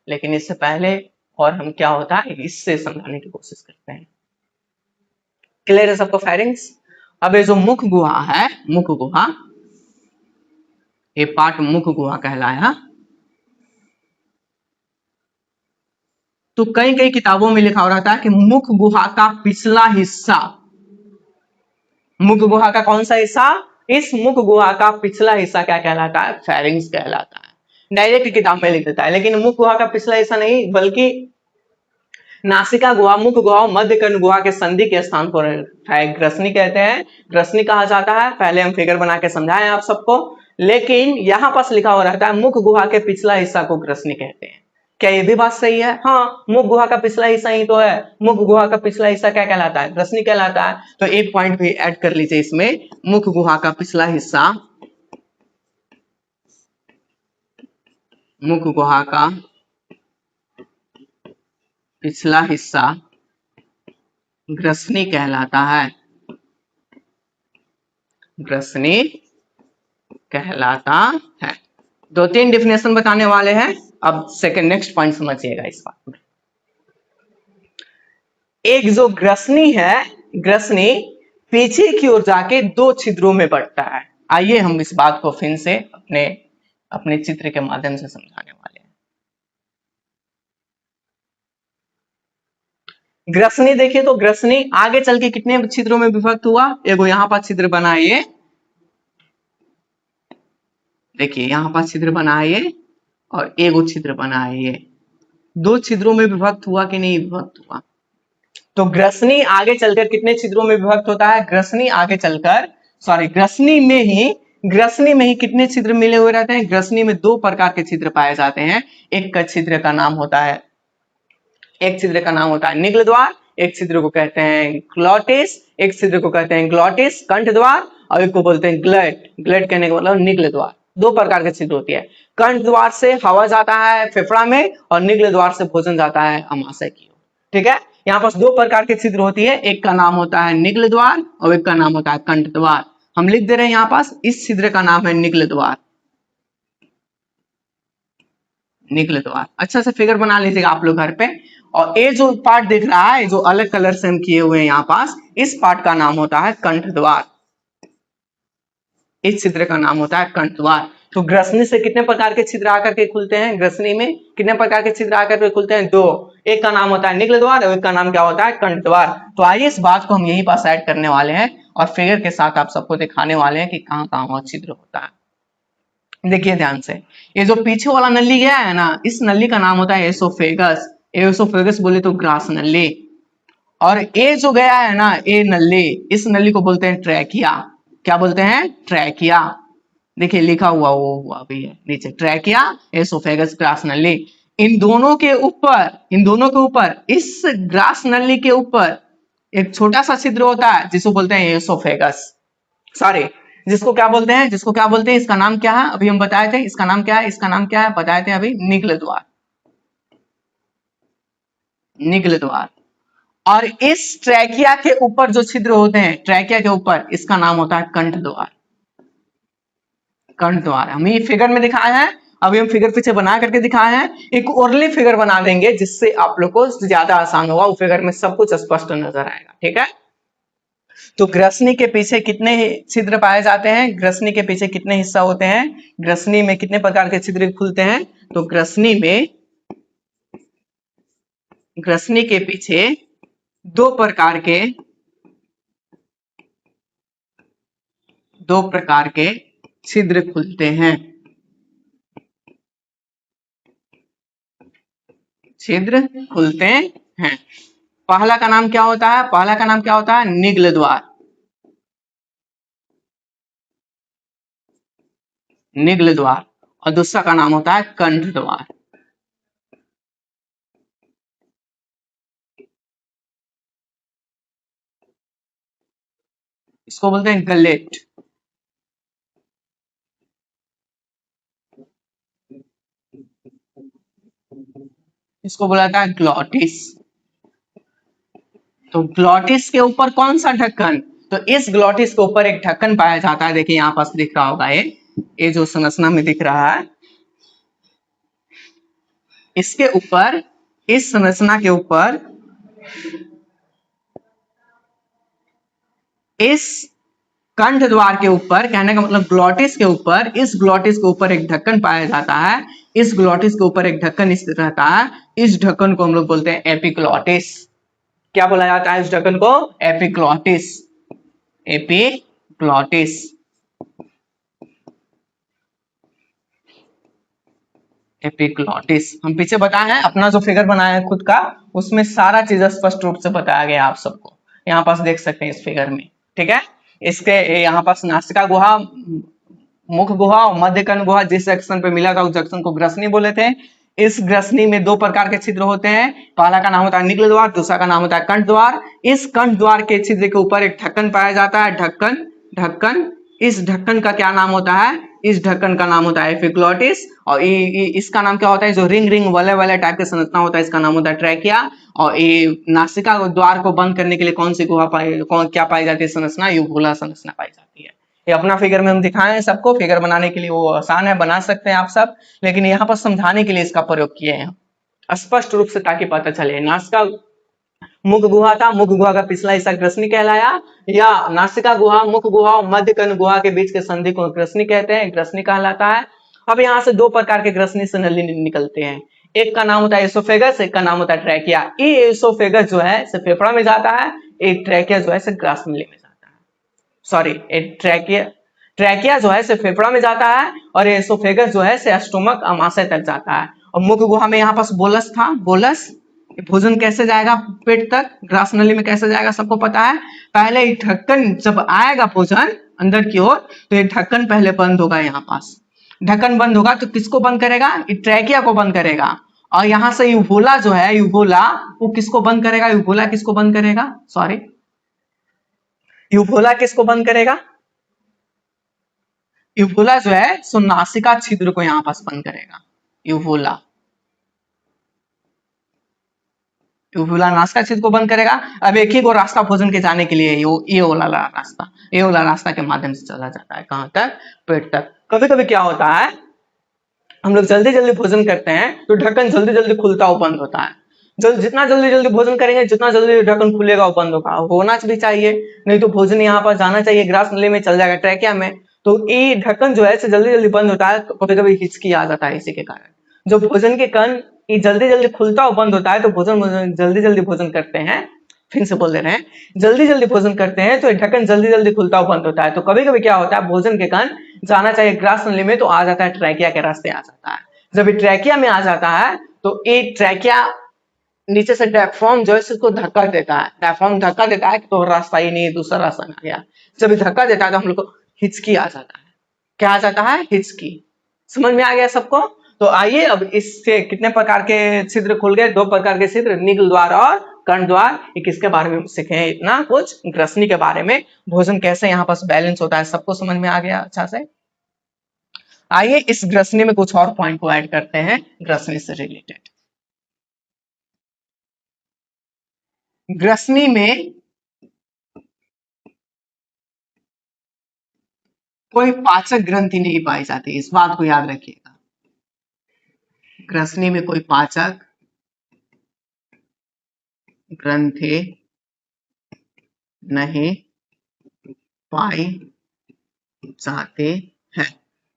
लेकिन इससे पहले और हम क्या होता है इससे समझाने की कोशिश करते हैं। क्लियर है सबको फेरिंग्स? अब ये जो मुख गुहा है, मुख गुहा, ये पार्ट मुख गुहा कहलाया। तो कई कई किताबों में लिखा हो रहता है कि मुख गुहा का पिछला हिस्सा, मुख गुहा का कौन सा हिस्सा, इस मुख गुहा का पिछला हिस्सा क्या कहलाता है, फेरिंग्स कहलाता है। डायरेक्ट किताब में लिख देता है, लेकिन मुख गुहा का पिछला हिस्सा नहीं, बल्कि नासिका गुहा, मुख गुहा, मध्य कर्ण गुहा के संधि के स्थान को ग्रसनी कहते हैं, ग्रसनी कहा जाता है। पहले हम फिगर बना के समझाएं आप सबको, लेकिन यहाँ पास लिखा हुआ रहता है मुख गुहा के पिछला हिस्सा को ग्रसनी कहते हैं। क्या ये भी बात सही है? हाँ, मुख गुहा का पिछला हिस्सा ही तो है। मुख गुहा का पिछला हिस्सा क्या कहलाता है, ग्रसनी कहलाता है। तो एक पॉइंट भी ऐड कर लीजिए इसमें, मुख गुहा का पिछला हिस्सा, मुख गुहा का पिछला हिस्सा ग्रसनी कहलाता है, ग्रसनी कहलाता है। दो तीन डिफिनेशन बताने वाले हैं। अब सेकंड नेक्स्ट पॉइंट समझिएगा इस बात में। एक जो ग्रसनी है, ग्रसनी पीछे की ओर जाके दो छिद्रों में बढ़ता है। आइए हम इस बात को फिर से अपने चित्र के माध्यम से समझाने वाले हैं। ग्रसनी देखिए, तो ग्रसनी आगे चल के कितने छिद्रों में विभक्त हुआ, एगो यहाँ पर छिद्र बना है ये, देखिए यहाँ पर छिद्र बना है ये, और एगो छिद्र बना है ये। दो छिद्रों में विभक्त हुआ कि नहीं विभक्त हुआ? तो ग्रसनी आगे चलकर कितने छिद्रों में विभक्त होता है, ग्रसनी आगे चलकर, ग्रसनी में ही कितने छिद्र मिले हुए रहते हैं, ग्रसनी में दो प्रकार के छिद्र पाए जाते हैं। एक का छिद्र का नाम होता है, एक छिद्र का नाम होता है निग्ल द्वार, एक छिद्र को कहते हैं ग्लॉटिस, एक छिद्र को कहते हैं ग्लॉटिस कंठ द्वार, और एक को बोलते हैं ग्लैट। ग्लैट कहने का मतलब निग्ल द्वार। दो प्रकार के छिद्र होती है, कंठ द्वार से हवा जाता है फेफड़ा में, और निग्ल द्वार से भोजन जाता है अमाशय की ओर। ठीक है, यहाँ पर दो प्रकार के छिद्र होती है, एक का नाम होता है निग्ल द्वार और एक का नाम होता है कंठ द्वार। हम लिख दे रहे हैं यहाँ पास, इस छिद्र का नाम है निग्ल द्वार, निग्ल द्वार। अच्छा से फिगर बना लीजिएगा आप लोग घर पे। और ये जो पार्ट दिख रहा है, जो अलग कलर से हम किए हुए हैं यहाँ पास, इस पार्ट का नाम होता है कंठ द्वार, इस छिद्र का नाम होता है कंठ द्वार। तो ग्रसनी से कितने प्रकार के छिद्र आकर के खुलते हैं, ग्रसनी में कितने प्रकार के छिद्र आकर के खुलते हैं, दो। एक का नाम होता है निग्ल द्वार और एक का नाम क्या होता है, कंठ द्वार। तो आइए इस बात को हम यहीं पास ऐड करने वाले हैं और फिगर के साथ आप सबको दिखाने वाले हैं कि कहाँ कहाँ वह छिद्र होता है। देखिए ध्यान से, ये जो पीछे वाला नली गया है ना, इस नली का नाम होता है एसोफेगस। एसोफेगस बोले तो ग्रास नली। और ये जो गया है ना, ये नली, इस नली को बोलते हैं ट्रैकिया। क्या बोलते हैं, ट्रैकिया। देखिए लिखा हुआ वो हुआ भी है नीचे, ट्रैकिया, एसोफेगस, ग्रास नली। इन दोनों के ऊपर इस ग्रास नली के ऊपर एक छोटा सा छिद्र होता है जिसको बोलते हैं एसोफेगस, सॉरी जिसको क्या बोलते हैं, इसका नाम क्या है, अभी हम बताए थे, इसका नाम क्या है, बताए थे अभी, निग्ल द्वार, निग्ल द्वार। और इस ट्रैकिया के ऊपर जो छिद्र होते हैं, ट्रैकिया के ऊपर, इसका नाम होता है कंठ द्वार। कंठ द्वार हम ये फिगर में दिखाए हैं, अभी हम फिगर पीछे बना करके दिखाए हैं, एक ओरली फिगर बना देंगे जिससे आप लोग को ज्यादा आसान होगा, वो फिगर में सब कुछ स्पष्ट नजर आएगा। ठीक है, तो ग्रसनी के पीछे कितने छिद्र पाए जाते हैं, ग्रसनी के पीछे कितने हिस्सा होते हैं, ग्रसनी में कितने प्रकार के छिद्र खुलते हैं, तो ग्रसनी के पीछे दो प्रकार के छिद्र खुलते हैं। छिद्र खुलते हैं। पहला का नाम क्या होता है, पहला का नाम क्या होता है, निग्ल द्वार। निग्ल द्वार। और दूसरा का नाम होता है कंठ द्वार। इसको बोलते हैं गलेट। इसको बोला जाता है ग्लॉटिस। तो ग्लॉटिस के ऊपर कौन सा ढक्कन, तो इस ग्लॉटिस के ऊपर एक ढक्कन पाया जाता है, देखिए यहाँ पास दिख रहा होगा, ये जो संरचना में दिख रहा है, इसके ऊपर, इस संरचना के ऊपर, इस कंठ द्वार के ऊपर, कहने का मतलब ग्लॉटिस के ऊपर, इस ग्लॉटिस के ऊपर एक ढक्कन पाया जाता है, इस ग्लॉटिस के ऊपर एक ढक्कन स्थित रहता है, इस ढक्कन को हम लोग बोलते हैं एपिग्लॉटिस। क्या बोला जाता है इस ढक्कन को, एपिग्लॉटिस। एपिग्लॉटिस। एपिग्लॉटिस हम पीछे बताए हैं, अपना जो फिगर बनाया है खुद का, उसमें सारा चीज स्पष्ट रूप से बताया गया आप सबको, यहाँ पास देख सकते हैं इस फिगर में। ठीक है, इसके यहाँ पास नासिका गुहा, मुख गुहा और मध्य कर्ण गुहा जिस जंक्शन पे मिला था उस जंक्शन को ग्रसनी बोले थे। इस ग्रसनी में दो प्रकार के छिद्र होते हैं, पहला का नाम होता है निग्ल द्वार, दूसरा का नाम होता है कंठ द्वार। इस कंठ द्वार के छिद्र के ऊपर एक ढक्कन पाया जाता है, ढक्कन। ढक्कन, इस ढक्कन का क्या नाम होता है, इस ढक्कन का नाम होता है एपिग्लॉटिस। और इसका नाम क्या होता है, जो रिंग रिंग वाले वाले टाइप का संरचना होता है, इसका नाम होता है ट्रैकिया। और ये नासिका द्वार को बंद करने के लिए कौन सी गुहा क्या पाई जाती है संरचना, यूबुला संरचना पाई जाती है। ये अपना फिगर में हम दिखाए हैं सबको, फिगर बनाने के लिए वो आसान है, बना सकते हैं आप सब, लेकिन यहाँ पर समझाने के लिए इसका प्रयोग किए हैं स्पष्ट रूप से, ताकि पता चले। नासिका मुख गुहा था, मुख गुहा का पिछला हिस्सा ग्रसनी कहलाया, या नासिका गुहा, मुख गुहा और मध्य कर्ण गुहा के बीच के संधि को ग्रसनी कहते हैं, ग्रसनी कहलाता है। अब यहाँ से दो प्रकार के ग्रसनी से नली निकलते हैं, एक का नाम होता है एसोफेगस, एक का नाम होता है ट्रैकिया। ये एसोफेगस जो है फेफड़ा में जाता है, एक ट्रैकिया जो है ग्रास नली में जाता है, सॉरी ट्रैकिया, ट्रैकिया जो है फेफड़ा में जाता है, और एसोफेगस जो है स्टोमक अमाशय तक जाता है। और मुख गुहा में यहाँ पास बोलस था, बोलस, भोजन कैसे जाएगा पेट तक, ग्रास नली में कैसे जाएगा सबको पता है। पहले ये ढक्कन जब आएगा भोजन अंदर की ओर, तो ये ढक्कन पहले बंद होगा, यहाँ पास ढक्कन बंद होगा, तो किसको बंद करेगा, ये ट्रैकिया को बंद करेगा। और यहाँ से यूवोला जो है, यूवोला वो किसको बंद करेगा, यूवोला किसको बंद करेगा, सॉरी, यूवोला किसको बंद करेगा, यूवोला जो है सो नासिका छिद्र को यहाँ पास बंद करेगा। यूवोला, यूवोला नासिका छिद्र को बंद करेगा। अब एक ही को रास्ता भोजन के जाने के लिए ये वाला रास्ता, ये वाला रास्ता के माध्यम से चला जाता है, कहां तक, पेट तक। कभी कभी क्या होता है, हम लोग जल्दी जल्दी भोजन करते हैं तो ढक्कन जल्दी जल्दी खुलता हुआ बंद होता है, जितना जल्दी जल्दी भोजन करेंगे जितना जल्दी ढक्कन खुलेगा वो बंद होगा, होना भी चाहिए, नहीं तो भोजन यहाँ पर जाना चाहिए, ग्रास नली में चल जाएगा, ट्रैकिया में। तो ये ढक्कन जो है जल्दी जल्दी बंद होता है, कभी कभी हिचकी आ जाता है इसी के कारण। जो भोजन के कण ये जल्दी जल्दी खुलता हुआ बंद होता है, तो भोजन जल्दी जल्दी भोजन करते हैं, फिर से बोल दे रहे हैं, जल्दी जल्दी भोजन करते हैं तो ढक्कन जल्दी जल्दी खुलता हुआ बंद होता है। तो कभी कभी क्या होता है, भोजन के कण जाना चाहिए ग्रास नली में, तो आ जाता है ट्रैकिया के रास्ते आ जाता है। जब ये ट्रैकिया में आ जाता है तो ये ट्रैकिया नीचे से डायफ्राम जो है इसको धक्का देता है, डायफ्राम धक्का देता है तो रास्ता ही नहीं, दूसरा रास्ता आ गया। जब ये धक्का देता है तो हम लोग को हिचकी आ जाता है, क्या आ जाता है, हिचकी। समझ में आ गया सबको। तो आइए अब इससे कितने प्रकार के छिद्र खुल गए, दो प्रकार के छिद्र, निग्ल द्वार और कर्ण द्वार। ये किसके बारे में सीखे, इतना कुछ ग्रसनी के बारे में, भोजन कैसे यहाँ पास बैलेंस होता है सबको समझ में आ गया अच्छा से। आइए इस ग्रसनी में कुछ और पॉइंट को ऐड करते हैं ग्रसनी से रिलेटेड। ग्रसनी में कोई पाचक ग्रंथि नहीं पाई जाती, इस बात को याद रखिएगा। ग्रसनी में कोई पाचक ग्रंथि नहीं पाई जाती है।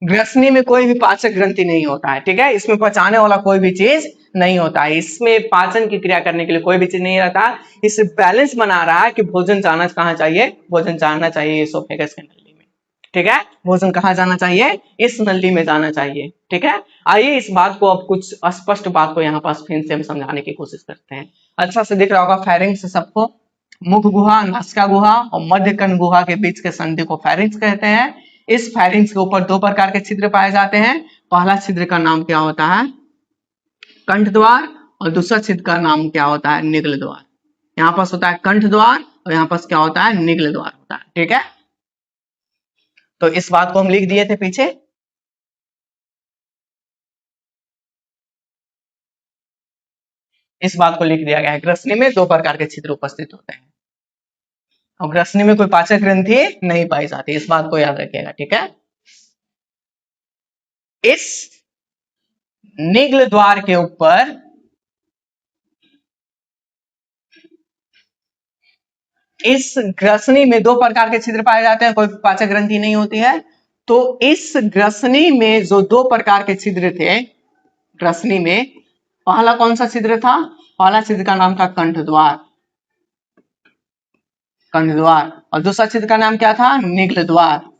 ग्रसनी में कोई भी पाचक ग्रंथि नहीं होता है, ठीक है, इसमें पचाने वाला कोई भी चीज नहीं होता है, इसमें पाचन की क्रिया करने के लिए कोई भी चीज नहीं रहता। इसे बैलेंस बना रहा है कि भोजन जाना कहाँ चाहिए, भोजन जाना चाहिए इसोफेगस के नली में, ठीक है, भोजन कहाँ जाना चाहिए, इस नली में जाना चाहिए, ठीक है। आइए इस बात को अब कुछ स्पष्ट बात को यहाँ पास फिर से हम समझाने की कोशिश करते हैं। अच्छा से दिख रहा होगा फेरिंग्स सबको, मुख गुहा, नासिका गुहा और मध्य कर्ण गुहा के बीच के संधि को फेरिंग्स कहते हैं। इस फेरिंग्स के ऊपर दो प्रकार के छिद्र पाए जाते हैं। पहला छिद्र का नाम क्या होता है, कंठ द्वार, और दूसरा छिद्र का नाम क्या होता है, निगल द्वार। यहाँ पास होता है कंठ द्वार और यहाँ पास क्या होता है, निगल द्वार होता है, ठीक है। तो इस बात को हम लिख दिए थे पीछे। इस बात को लिख दिया गया है, ग्रसनी में दो प्रकार के छिद्र उपस्थित होते हैं और ग्रसनी में कोई पाचक ग्रंथि नहीं पाई जाती, इस बात को याद रखिएगा, ठीक है। इस निगल द्वार के ऊपर इस ग्रसनी में दो प्रकार के छिद्र पाए जाते हैं, कोई पाचक ग्रंथि नहीं होती है। तो इस ग्रसनी में जो दो प्रकार के छिद्र थे, ग्रसनी में पहला कौन सा छिद्र था, पहला छिद्र का नाम था कंठ द्वार, कंठ द्वार, और दूसरा छिद्र का नाम क्या था, निगल द्वार,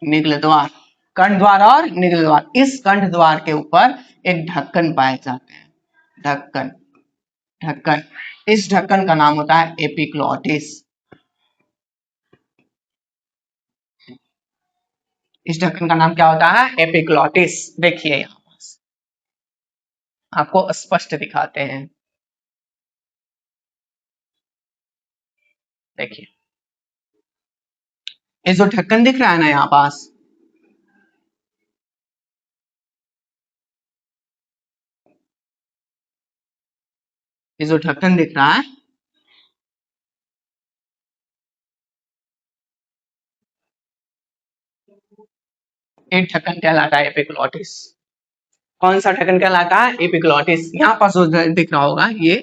निगल द्वार, कंठ द्वार और निगल द्वार। इस कंठ द्वार के ऊपर एक ढक्कन पाए जाते हैं, ढक्कन, ढक्कन, इस ढक्कन का नाम होता है एपिग्लॉटिस। इस ढक्कन का नाम क्या होता है, एपिग्लॉटिस। देखिए यहां पास आपको स्पष्ट दिखाते हैं, देखिए ये जो ढक्कन दिख रहा है ना यहाँ पास, ये जो ढक्कन दिख रहा है, ये ढक्कन कहलाता है एपिग्लॉटिस। कौन सा ढक्कन कहलाता है, एपिग्लॉटिस। यहाँ पास जो दिख रहा होगा ये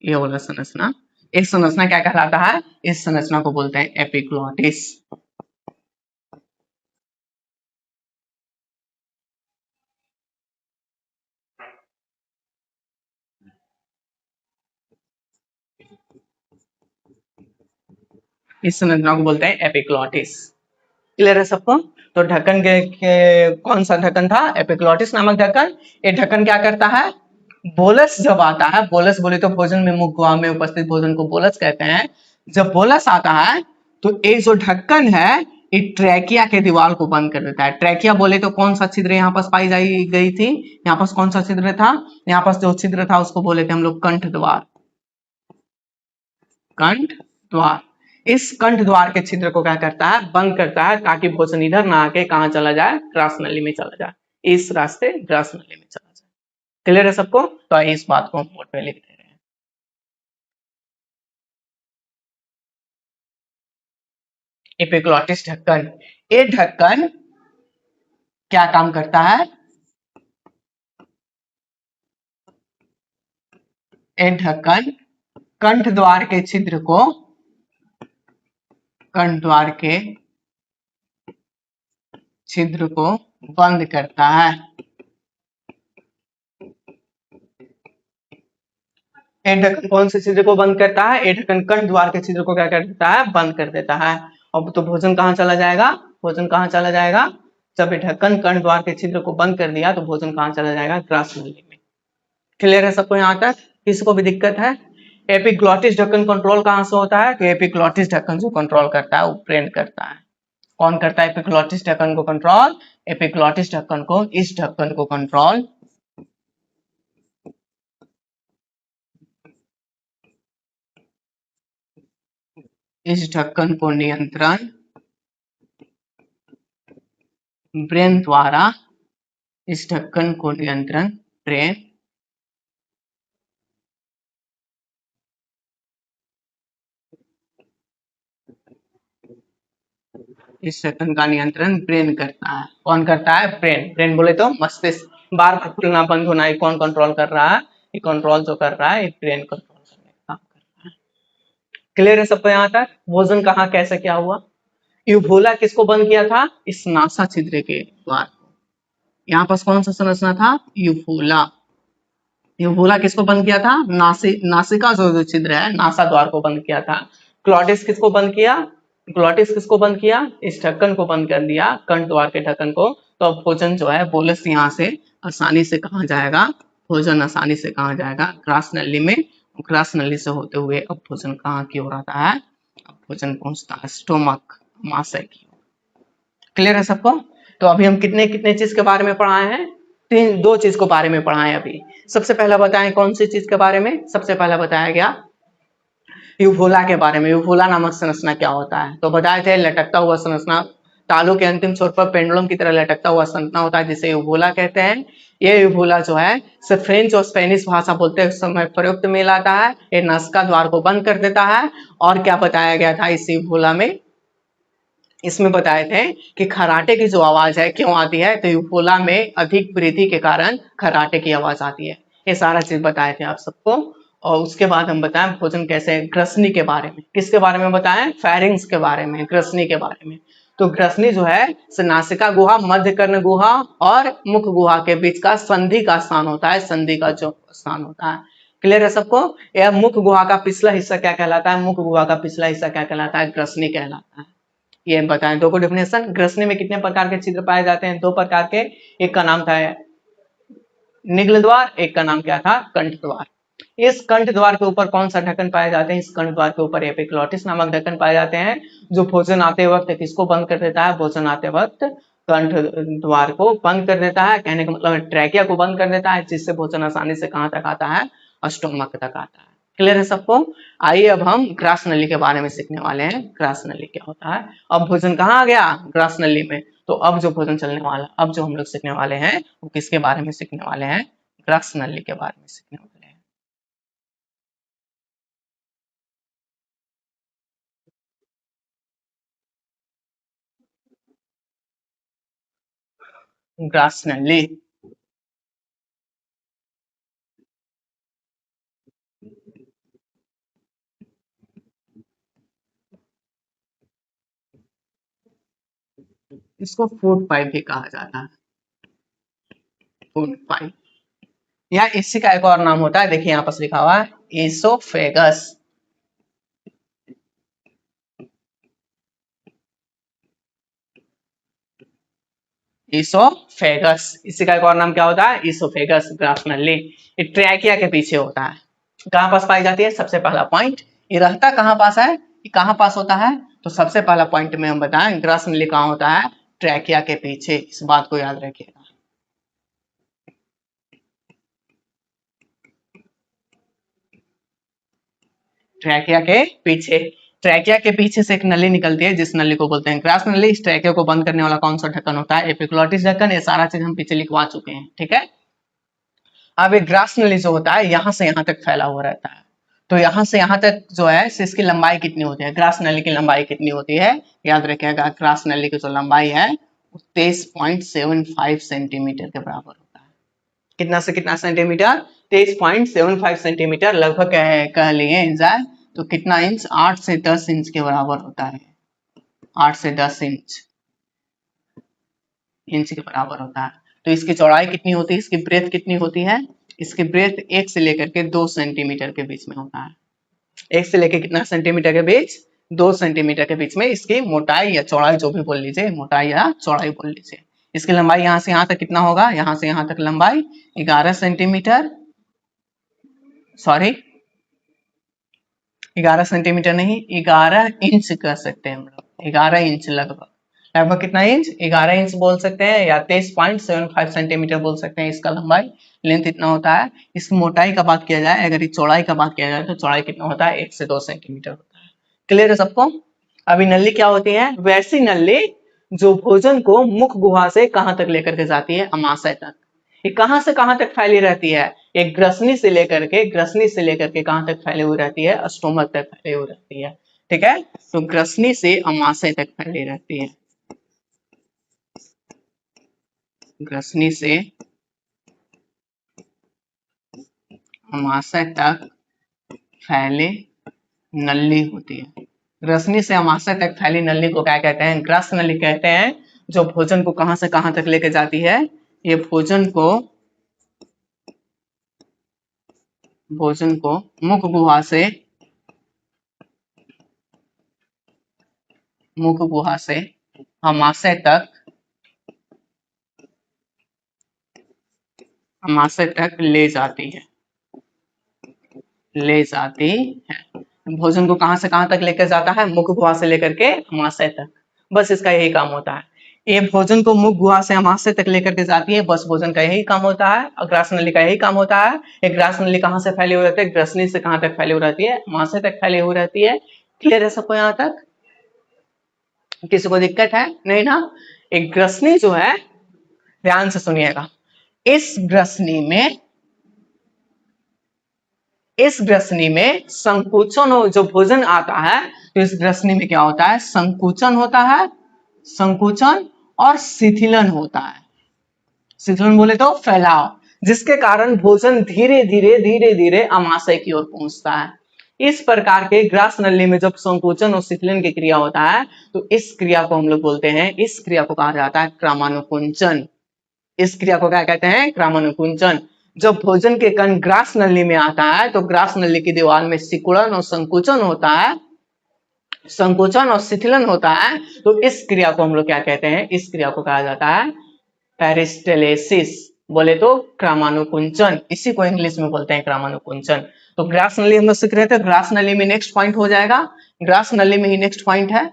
वाला संरचना, इस संरचना क्या कहलाता है, इस संरचना को बोलते हैं एपिग्लॉटिस। इस संरचना को बोलते हैं एपिग्लॉटिस। क्लियर है सबको। तो ढक्कन के कौन सा ढक्कन था, एपिग्लॉटिस नामक ढक्कन। ये ढक्कन क्या करता है, बोलस जब आता है, बोलस बोले तो भोजन में मुख गुहा में उपस्थित भोजन को बोलस कहते हैं। जब बोलस आता है तो ये जो ढक्कन है ये ट्रैकिया के दीवार को बंद कर देता है। ट्रैकिया बोले तो कौन सा छिद्र यहाँ पास पाई जाई गई थी, यहाँ पास कौन सा छिद्र था, यहाँ पास जो छिद्र था उसको बोले थे हम लोग कंठ द्वार, कंठ द्वार। इस कंठ द्वार के छिद्र को क्या करता है, बंद करता है, ताकि भोजन इधर ना आके कहाँ चला जाए, ग्रास नली में चला जाए, इस रास्ते ग्रास नली में चला जाए। क्लियर है सबको। तो इस बात को हम बोर्ड पे लिख दे रहे हैं। एपिग्लॉटिस ढक्कन, ये ढक्कन क्या काम करता है, ये ढक्कन कंठ द्वार के छिद्र को, कंठ द्वार के छिद्र को बंद करता है। ये ढक्कन कौन से छिद्र को बंद करता है, ये ढक्कन कंठ द्वार के छिद्र को क्या कर देता है, बंद कर देता है। अब तो भोजन कहाँ चला जाएगा, भोजन कहाँ चला जाएगा, जब ये ढक्कन कंठ द्वार के छिद्र को बंद कर दिया तो भोजन कहाँ चला जाएगा, ग्रास नली में। क्लियर है सबको यहाँ तक, किसको भी दिक्कत है। एपिग्लॉटिस ढक्कन कंट्रोल कहाँ से होता है, तो एपिग्लॉटिस ढक्कन जो कंट्रोल करता है वो ब्रेन करता है। कौन करता है एपिग्लॉटिस ढक्कन को कंट्रोल, एपिग्लॉटिस ढक्कन को, इस ढक्कन को कंट्रोल इस ढक्कन को नियंत्रण ब्रेन द्वारा, इस ढक्कन को नियंत्रण ब्रेन इस ढक्कन का नियंत्रण ब्रेन करता है। कौन करता है? ब्रेन। ब्रेन बोले तो मस्तिष्क। बार बार खुलना बंद होना ये कौन कंट्रोल कर रहा है? ये कंट्रोल जो कर रहा है ये ब्रेन कंट्रोल करने का काम कर रहा है। क्लियर है सबको यहाँ तक? भोजन कहाँ कैसे क्या हुआ? यूबोला किसको बंद किया था? इस नासा छिद्र के द्वार को। यहाँ पास कौन सा संरचना था? यूबोला। यूबोला किसको बंद किया था? नासिका जो छिद्र है नासा द्वार को बंद किया था। क्लॉटिस किसको बंद किया? ग्लॉटिस किसको बंद किया? इस ढक्कन को बंद कर दिया, कंठ द्वार के ढक्कन को। तो अब भोजन जो है बोलस यहाँ से आसानी से कहाँ जाएगा? भोजन आसानी से कहाँ जाएगा? ग्रास नली में। ग्रास नली से होते हुए अब भोजन कहाँ की ओर आता है? अब भोजन पहुंचता है स्टोमक, महाशय की ओर। क्लियर है सबको? तो अभी हम कितने कितने चीज के बारे में पढ़ाए हैं? दो चीज के बारे में पढ़ाए अभी। सबसे पहला बताएं कौन सी चीज के बारे में? सबसे पहला बताया गया यूफोला के बारे में। यूफोला नामक संरचना क्या होता है? तो बताए थे लटकता हुआ संरचना, तालू के अंतिम छोर पर पेंडुलम की तरह लटकता हुआ संरचना होता है जिसे यूफोला कहते हैं। ये यूफोला जो है सिर्फ फ्रेंच और स्पेनिश भाषा बोलते समय प्रयुक्त में लाता है। ये नासिका द्वार को बंद कर देता है। और क्या बताया गया था इस यूफोला में? इसमें बताए थे कि खराटे की जो आवाज है क्यों आती है? तो यूफोला में अधिक वृद्धि के कारण खराटे की आवाज आती है। ये सारा चीज बताए थे आप सबको। और उसके बाद हम बताएं भोजन कैसे, ग्रसनी के बारे में। किसके बारे में बताएं? फेरिंग्स के बारे में, ग्रसनी के बारे में। तो ग्रसनी जो है नासिका गुहा, मध्य कर्ण गुहा और मुख गुहा के बीच का संधि का स्थान होता है। संधि का जो स्थान होता है। क्लियर है सबको? यह मुख गुहा का पिछला हिस्सा क्या कहलाता है? मुख गुहा का पिछला हिस्सा क्या कहलाता है? ग्रसनी कहलाता है। ये बताएं दो को डेफिनेशन। ग्रसनी में कितने प्रकार के छिद्र पाए जाते हैं? दो प्रकार के। एक का नाम था निग्ल द्वार, एक का नाम क्या था? कंठ द्वार। इस कंठ द्वार के ऊपर कौन सा ढक्कन पाए जाते हैं? इस कंठ द्वार के ऊपर एपिग्लॉटिस नामक ढक्कन पाए जाते हैं जो भोजन आते वक्त किसको बंद कर देता है? भोजन आते वक्त कंठ द्वार को बंद कर देता है। कहने का मतलब ट्रैकिया को बंद कर देता है जिससे भोजन आसानी से कहां तक आता है? स्टोमक तक आता है। क्लियर है सबको? आइए अब हम ग्रास नली के बारे में सीखने वाले हैं। ग्रास नली क्या होता है? अब भोजन कहाँ आ गया? ग्रास नली में। तो अब जो भोजन चलने वाला, अब जो हम लोग सीखने वाले हैं वो किसके बारे में सीखने वाले हैं? ग्रास नली के बारे में सीखने वाले हैं। ग्रास नली। इसको फूड पाइप भी कहा जाता है। फूड पाइप या इसी का एक और नाम होता है, देखिए यहाँ पर लिखा हुआ है इसोफेगस। इसोफेगस, इसी का एक और नाम क्या होता है? इसोफेगस, ग्रास नली। ये ट्रैकिया के पीछे होता है। कहाँ पास पाई जाती है? सबसे पहला पॉइंट, ये रहता कहाँ पास है? ये कहाँ पास होता है? तो सबसे पहला पॉइंट में हम बताएं ग्रास नली कहाँ होता है? ट्रैकिया के पीछे। इस बात को याद रखिएगा। ट्रैकिया के पीछे। ट्रैकिया के पीछे से एक नली निकलती है जिस नली को बोलते हैं ग्रास नली। इस ट्रैकिया को बंद करने वाला कौन सा ढक्कन होता है? एपिग्लॉटिस ढक्कन। ये सारा चीज हम पीछे लिखवा चुके हैं, ठीक है। अब एक ग्रास नली जो होता है यहाँ से यहाँ तक फैला हुआ रहता है। तो यहाँ से यहाँ तक जो है इसकी लंबाई कितनी होती है? ग्रास नली की लंबाई कितनी होती है? याद रखिएगा ग्रास नली की जो लंबाई है 23.75 सेंटीमीटर के बराबर होता है। कितना से कितना सेंटीमीटर? 23.75 सेंटीमीटर, लगभग कह लिए जाए तो कितना इंच? 8 से 10 इंच के बराबर होता है। 8 से 10 इंच इंच के बराबर होता है। तो इसकी चौड़ाई कितनी होती है? इसकी ब्रेथ कितनी होती है? इसकी ब्रेथ 1 से लेकर के 2 सेंटीमीटर के बीच में होता है। 1 से लेकर कितना सेंटीमीटर के बीच? 2 सेंटीमीटर के बीच में इसकी मोटाई या चौड़ाई जो भी बोल लीजिए, मोटाई या चौड़ाई बोल लीजिए। इसकी लंबाई यहाँ से यहाँ तक कितना होगा? यहाँ से यहाँ तक लंबाई 11 सेंटीमीटर, सॉरी 11 सेंटीमीटर नहीं, 11 इंच कह सकते हैं हम लोग। 11 इंच लगभग। लगभग कितना इंच? 11 इंच बोल सकते हैं या 23.75 सेंटीमीटर बोल सकते हैं। इसका लंबाई लेंथ इतना होता है। इसकी मोटाई का बात किया जाए, अगर चौड़ाई का बात किया जाए तो चौड़ाई कितना होता है? 1 से 2 सेंटीमीटर होता है। क्लियर है सबको? अभी नली क्या होती है? वैसी नली जो भोजन को मुख गुहा से कहां तक लेकर के जाती है? अमाशय तक। ये कहां से कहां तक फैली रहती है? एक ग्रसनी से लेकर के कहां तक फैली हुई रहती है? स्टोमक तक फैली हुई रहती है, ठीक है। तो ग्रसनी से अमाशय तक फैली रहती है। ग्रसनी से अमाशय तक फैले नली होती है। ग्रसनी से अमाशय तक फैली नली को क्या कहते हैं? ग्रस नली कहते हैं। जो भोजन को कहां से कहां तक लेकर जाती है? ये भोजन को मुख गुहा से अमाशय तक ले जाती है। भोजन को कहां से कहां तक लेकर जाता है? मुख गुहा से लेकर के अमाशय तक। बस इसका यही काम होता है। ये भोजन को मुख गुहा से अमाशय तक लेकर के जाती है, बस भोजन का यही काम होता है। और ग्रास नली का यही काम होता है। एक ग्रास नली कहां से फैली हुई रहती है? ग्रसनी से कहां तक फैली हुई रहती है? अमाशय तक फैली हुई रहती है। क्लियर है सबको यहाँ तक? किसी को दिक्कत है? नहीं ना? एक ग्रसनी जो है, ध्यान से सुनिएगा, इस ग्रसनी में संकुचन हो, जो भोजन आता है तो इस ग्रसनी में क्या होता है? संकुचन होता है। संकुचन और शिथिलन होता है। शिथिलन बोले तो फैलाव, जिसके कारण भोजन धीरे धीरे अमाशय की ओर पहुंचता है। इस प्रकार के ग्रास नली में जब संकुचन और शिथिलन की क्रिया होता है तो इस क्रिया को हम लोग बोलते हैं, इस क्रिया को कहा जाता है क्रमानुकुंचन। इस क्रिया को क्या कहते हैं? क्रमानुकुंचन। जब भोजन के कण ग्रास नली में आता है तो ग्रास नली की दीवार में सिकुड़न और संकुचन होता है, संकोचन और शिथिलन होता है। तो इस क्रिया को हम लोग क्या कहते हैं? इस क्रिया को कहा जाता है पेरिस्टेलेसिस, बोले तो क्रमानुकुंचन। इसी को इंग्लिश में बोलते हैं क्रमानुकुंचन। तो ग्रास नली हम लोग सीख रहे थे, ग्रास नली में नेक्स्ट पॉइंट हो जाएगा, ग्रास नली में ही नेक्स्ट पॉइंट है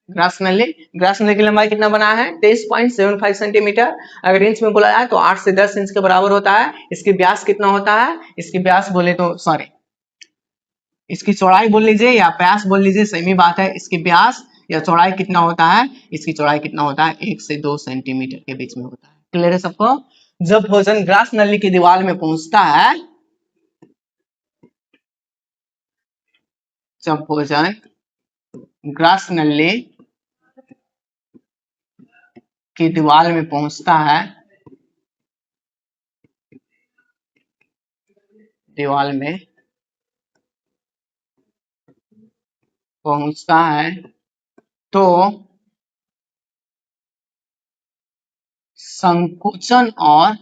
ग्रास नली। ग्रास नली की लंबाई कितना बना है? 23.75 सेंटीमीटर। अगर इंच में बोला जाए तो 8 से 10 इंच के बराबर होता है। इसकी व्यास कितना होता है? इसकी व्यास बोले तो सॉरी, इसकी चौड़ाई बोल लीजिए या व्यास बोल लीजिए, सेम ही बात है। इसकी व्यास या चौड़ाई कितना होता है? इसकी चौड़ाई कितना होता है? 1 से 2 सेंटीमीटर के बीच में होता है। क्लियर है सबको? जब भोजन ग्रास नली की दीवार में पहुंचता है, जब भोजन ग्रास नली की दीवार में पहुंचता है, दीवार में पहुंचता है तो संकुचन और,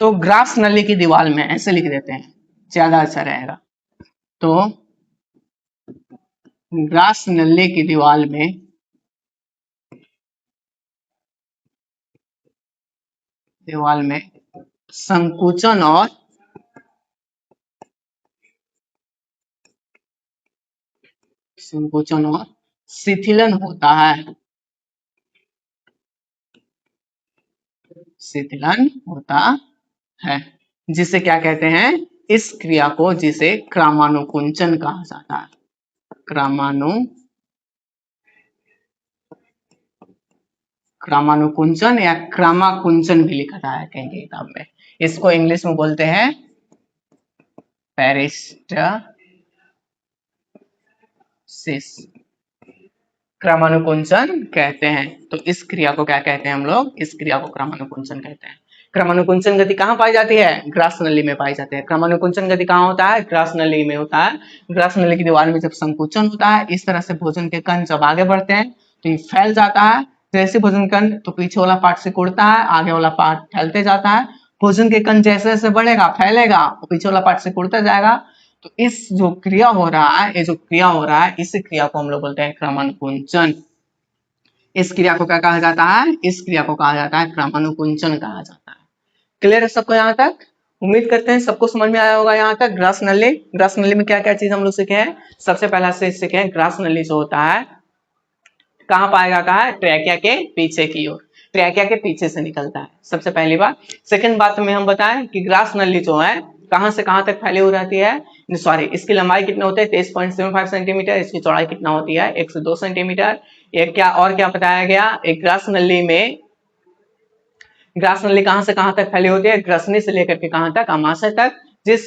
तो ग्रास नली की दीवार में, ऐसे लिख देते हैं ज्यादा अच्छा रहेगा। तो ग्रास नली की दीवार में संकुचन और शिथिलन होता है। शिथिलन होता है, जिसे क्या कहते हैं? इस क्रिया को जिसे क्रमानुकुंचन कहा जाता है। क्रमानुकुंचन या क्रमाकुंचन भी लिखा था कहीं किताब में। इसको इंग्लिश में बोलते हैं पेरिस्टेसिस, क्रमानुकुंचन कहते हैं। तो इस क्रिया को क्या कहते हैं हम लोग? इस क्रिया को क्रमानुकुंचन कहते हैं। क्रमानुकुंचन गति कहाँ पाई जाती है? ग्रास नली में पाई जाती है। क्रमानुकुंचन गति कहाँ होता है? ग्रास नली में होता है। ग्रास नली की दीवार में जब संकुचन होता है, इस तरह से भोजन के कण जब आगे बढ़ते हैं तो ये फैल जाता है। जैसे भोजन कण तो पीछे वाला पार्ट सिकुड़ता है, आगे वाला पार्ट फैलते जाता है। भोजन के कण जैसे जैसे बढ़ेगा, फैलेगा, तो पीछे वाला पार्ट सिकुड़ता जाएगा। तो इस जो क्रिया हो रहा है, ये जो क्रिया हो रहा है, इस क्रिया को हम लोग बोलते हैं क्रमानुकुंचन। इस क्रिया को क्या कहा जाता है? इस क्रिया को कहा जाता है क्रमानुकुंचन कहा जाता है। क्लियर है सबको यहाँ तक? उम्मीद करते हैं सबको समझ में आया होगा यहाँ तक। ग्रास नली, ग्रास नली में क्या क्या चीज हम लोग सीखे हैं? सबसे पहला से सीखे हैं, ग्रास नली जो होता है कहाँ पाया जाता है? ट्रैकिया के पीछे की ओर, ट्रैकिया के पीछे से निकलता है, सबसे पहली बात। सेकंड बात में हम बताएं कि ग्रास नली जो है कहां से कहां तक फैली हुई रहती है? सॉरी, इसकी लंबाई कितनी होती है? 23.75 सेंटीमीटर। इसकी चौड़ाई कितना होती है? 1 से 2 सेंटीमीटर। एक क्या और क्या बताया गया? एक ग्रास नली में, ग्रास नली कहां से कहां तक फैली होती है? ग्रसनी से लेकर के कहां तक? अमाशय तक। जिस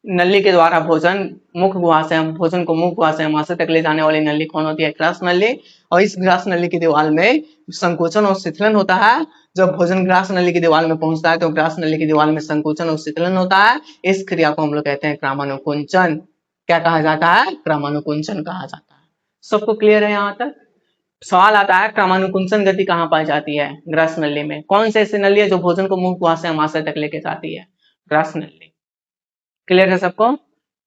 नली के द्वारा भोजन मुख गुहा से हम भोजन को मुख गुहा से आमाशय तक ले जाने वाली नली कौन होती है? ग्रास नली। और इस ग्रास नली की दीवार में संकोचन और शिथिलन होता है। जब भोजन ग्रास नली की दीवार में पहुंचता है तो ग्रास नली की दीवार में संकोचन और शिथिलन होता है। इस क्रिया को हम लोग कहते हैं क्रमानुकुंचन। क्या कहा जाता है? क्रमानुकुंचन कहा जाता है। सबको क्लियर है यहाँ तक? सवाल आता है क्रमानुकुंचन गति कहाँ पाई जाती है? ग्रास नली में। कौन से ऐसी नली है जो भोजन को मुख गुहा से आमाशय तक लेके जाती है? ग्रास नली। क्लियर है सबको?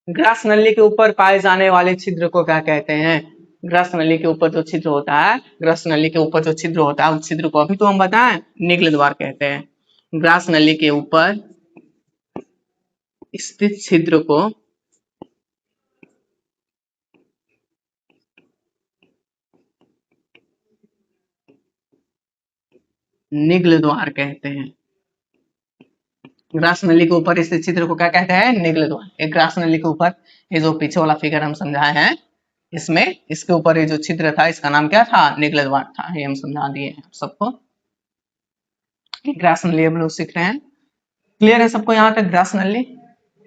ग्रास नली के ऊपर पाए जाने वाले छिद्र को क्या कहते हैं? ग्रास नली के ऊपर जो छिद्र होता है, ग्रास नली के ऊपर जो छिद्र होता है उस छिद्र को अभी तो हम बताएं निग्ल द्वार कहते हैं। ग्रास नली के ऊपर स्थित छिद्र को निग्ल द्वार कहते हैं। ग्रास नली के ऊपर स्थित छिद्र को क्या कहते हैं? निग्ल द्वार। एक ग्रास नली के ऊपर ये जो पीछे वाला फिगर हम समझाए हैं, इसमें इसके ऊपर ये जो छिद्र था इसका नाम क्या था? निग्ल द्वार था। ये हम समझा दिए हैं सबको। ग्रास नली हम लोग सीख रहे हैं। क्लियर है सबको यहाँ तक ग्रास नली?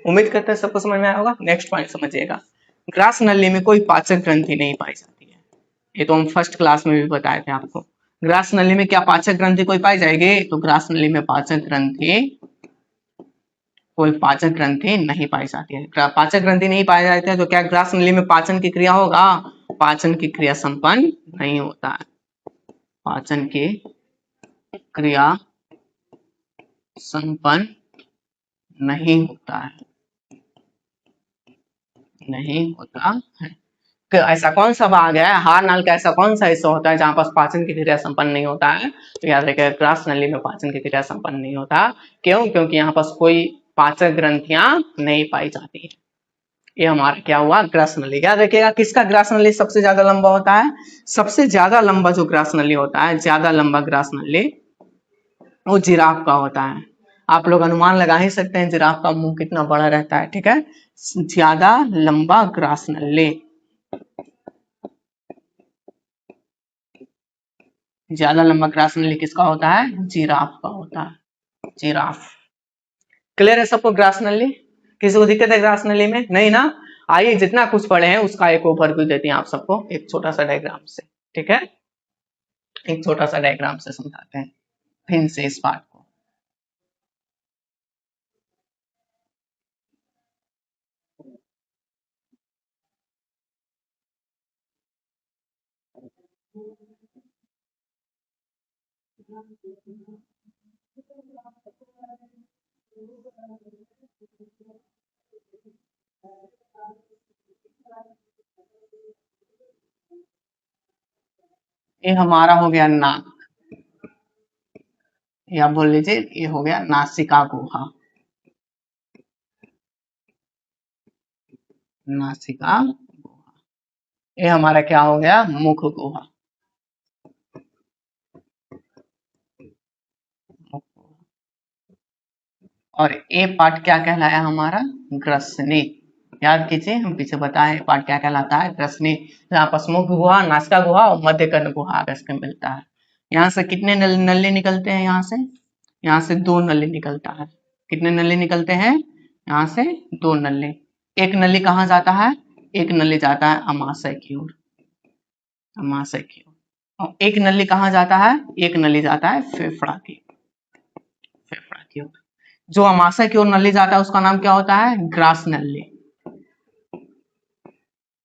उम्मीद करते हैं सबको समझ में आया होगा। नेक्स्ट पॉइंट समझिएगा। ग्रास नली में कोई पाचक ग्रंथि नहीं पाई जाती है। ये तो हम फर्स्ट क्लास में भी बताए थे आपको। ग्रास नली में क्या पाचक ग्रंथि कोई पाई जाएगी? तो ग्रास नली में कोई पाचक ग्रंथि नहीं पाई जाती है। पाचक ग्रंथि नहीं पाई जाती है तो क्या ग्रास नली में पाचन की क्रिया होगा? पाचन की क्रिया संपन्न नहीं होता है। पाचन की क्रिया संपन्न नहीं होता है। नहीं होता है। तो ऐसा कौन सा भाग है हार नाल का, ऐसा कौन सा हिस्सा होता है जहां पर पाचन की क्रिया संपन्न नहीं होता है? तो याद रखिएगा ग्रास नली में पाचन की क्रिया संपन्न नहीं होता। क्यों? क्योंकि यहाँ पर कोई पाचक ग्रंथियां नहीं पाई जाती है। ये हमारा क्या हुआ? ग्रास नली। याद रखिएगा किसका ग्रास नली सबसे ज्यादा लंबा होता है? सबसे ज्यादा लंबा जो ग्रास नली होता है, ज्यादा लंबा ग्रास नली, वो जिराफ का होता है। आप लोग अनुमान लगा ही सकते हैं जिराफ का मुंह कितना बड़ा रहता है। ठीक है, ज्यादा लंबा ग्रास नली, ज्यादा लंबा ग्रास नली किसका होता है? जिराफ का होता है। जिराफ। क्लियर है सबको ग्रास नली? किसी को दिक्कत है ग्रास नली में? नहीं ना? आइए जितना कुछ पढ़े हैं उसका एक ओवरव्यू देते हैं आप सबको एक छोटा सा डायग्राम से। ठीक है, एक छोटा सा डायग्राम से समझाते हैं फिर से इस पार्ट को। ये हमारा हो गया नाक, या बोल लीजिए ये हो गया नासिका गुहा। नासिका गुहा। ये हमारा क्या हो गया? मुख गुहा। और ये पार्ट क्या कहलाया हमारा? ग्रसनी। याद कीजिए हम पीछे बताए पार्ट क्या कहलाता है? ग्रसनी। जहाँ पर मुख गुहा, नासिका गुहा और मध्य कर्ण गुहा आपस में मिलता है। यहाँ से कितने नली निकलते हैं? यहाँ से दो नली निकलता है। कितने नली निकलते हैं? यहाँ से दो नली। एक नली कहाँ जाता है? एक नली जाता है अमाशय की ओर, अमाशय की ओर। और एक नली कहाँ जाता है? एक नली जाता है फेफड़ा की, फेफड़ा की ओर। जो अमाशय की ओर नली जाता है उसका नाम क्या होता है? ग्रास नली,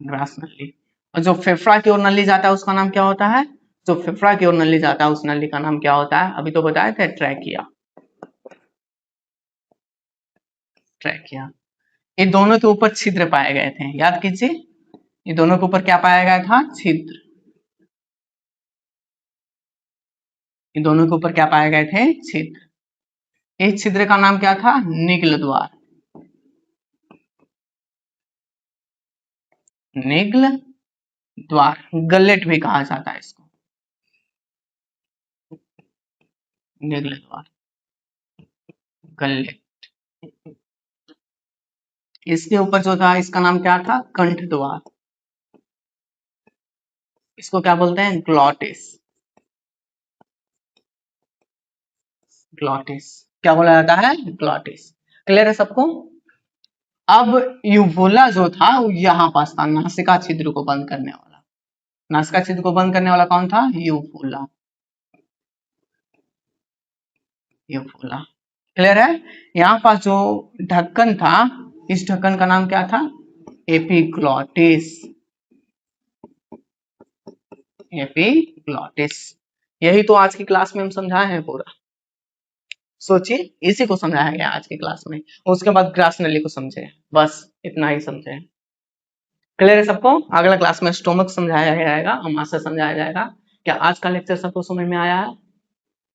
ग्रास नली। और जो फेफड़ा की ओर नली जाता है उसका नाम क्या होता है? जो फेफड़ा की ओर नली जाता है उस नली का नाम क्या होता है? अभी तो बताए थे ट्रैकिया, ट्रैकिया। ये दोनों के ऊपर छिद्र पाए गए थे, याद कीजिए। ये दोनों के ऊपर क्या पाया गया था? छिद्र। ये दोनों के ऊपर क्या पाए गए थे? छिद्र। इस छिद्र का नाम क्या था? निग्ल द्वार, निग्ल द्वार। गलेट भी कहा जाता है इसको, निग्ल द्वार, गलेट। इसके ऊपर जो था इसका नाम क्या था? कंठ द्वार। इसको क्या बोलते हैं? Glottis, glottis. क्या बोला जाता है? ग्लॉटिस। क्लियर है सबको? अब यूवोला जो था वो यहाँ पास था, नासिका छिद्र को बंद करने वाला। नासिका छिद्र को बंद करने वाला कौन था? यूवोला। यूवोला क्लियर है? यहाँ पास जो ढक्कन था, इस ढक्कन का नाम क्या था? एपिग्लॉटिस। एपिग्लॉटिस। यही तो आज की क्लास में हम समझाए हैं पूरा। सोचिए, इसी को समझाया गया आज की क्लास में। उसके बाद ग्रास नली को समझे, बस इतना ही समझे। क्लियर है सबको? अगला क्लास में स्टोमक समझाया जाएगा, अमाशय समझाया जाएगा। क्या आज का लेक्चर सबको समझ में आया है?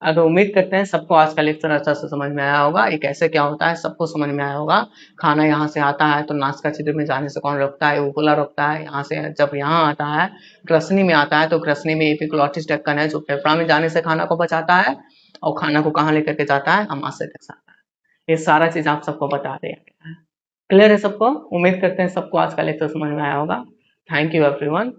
अगर उम्मीद करते हैं सबको आज का लेक्चर अच्छा से समझ में आया होगा। ये कैसे क्या होता है सबको समझ में आया होगा। खाना यहाँ से आता है तो नासिका छिद्र में जाने से कौन रोकता है? ऊवुला रोकता है। यहाँ से जब यहाँ आता है, ग्रसनी में आता है, तो ग्रसनी में एपिग्लॉटिस ढक्कन है जो फेफड़ा में जाने से खाना को बचाता है, और खाना को कहाँ लेकर के जाता है? अमाशय तक जाता है। ये सारा चीज आप सबको बता दिया गया है। क्लियर है सबको? उम्मीद करते हैं सबको आज का लेक्चर समझ में आया होगा। Thank you everyone.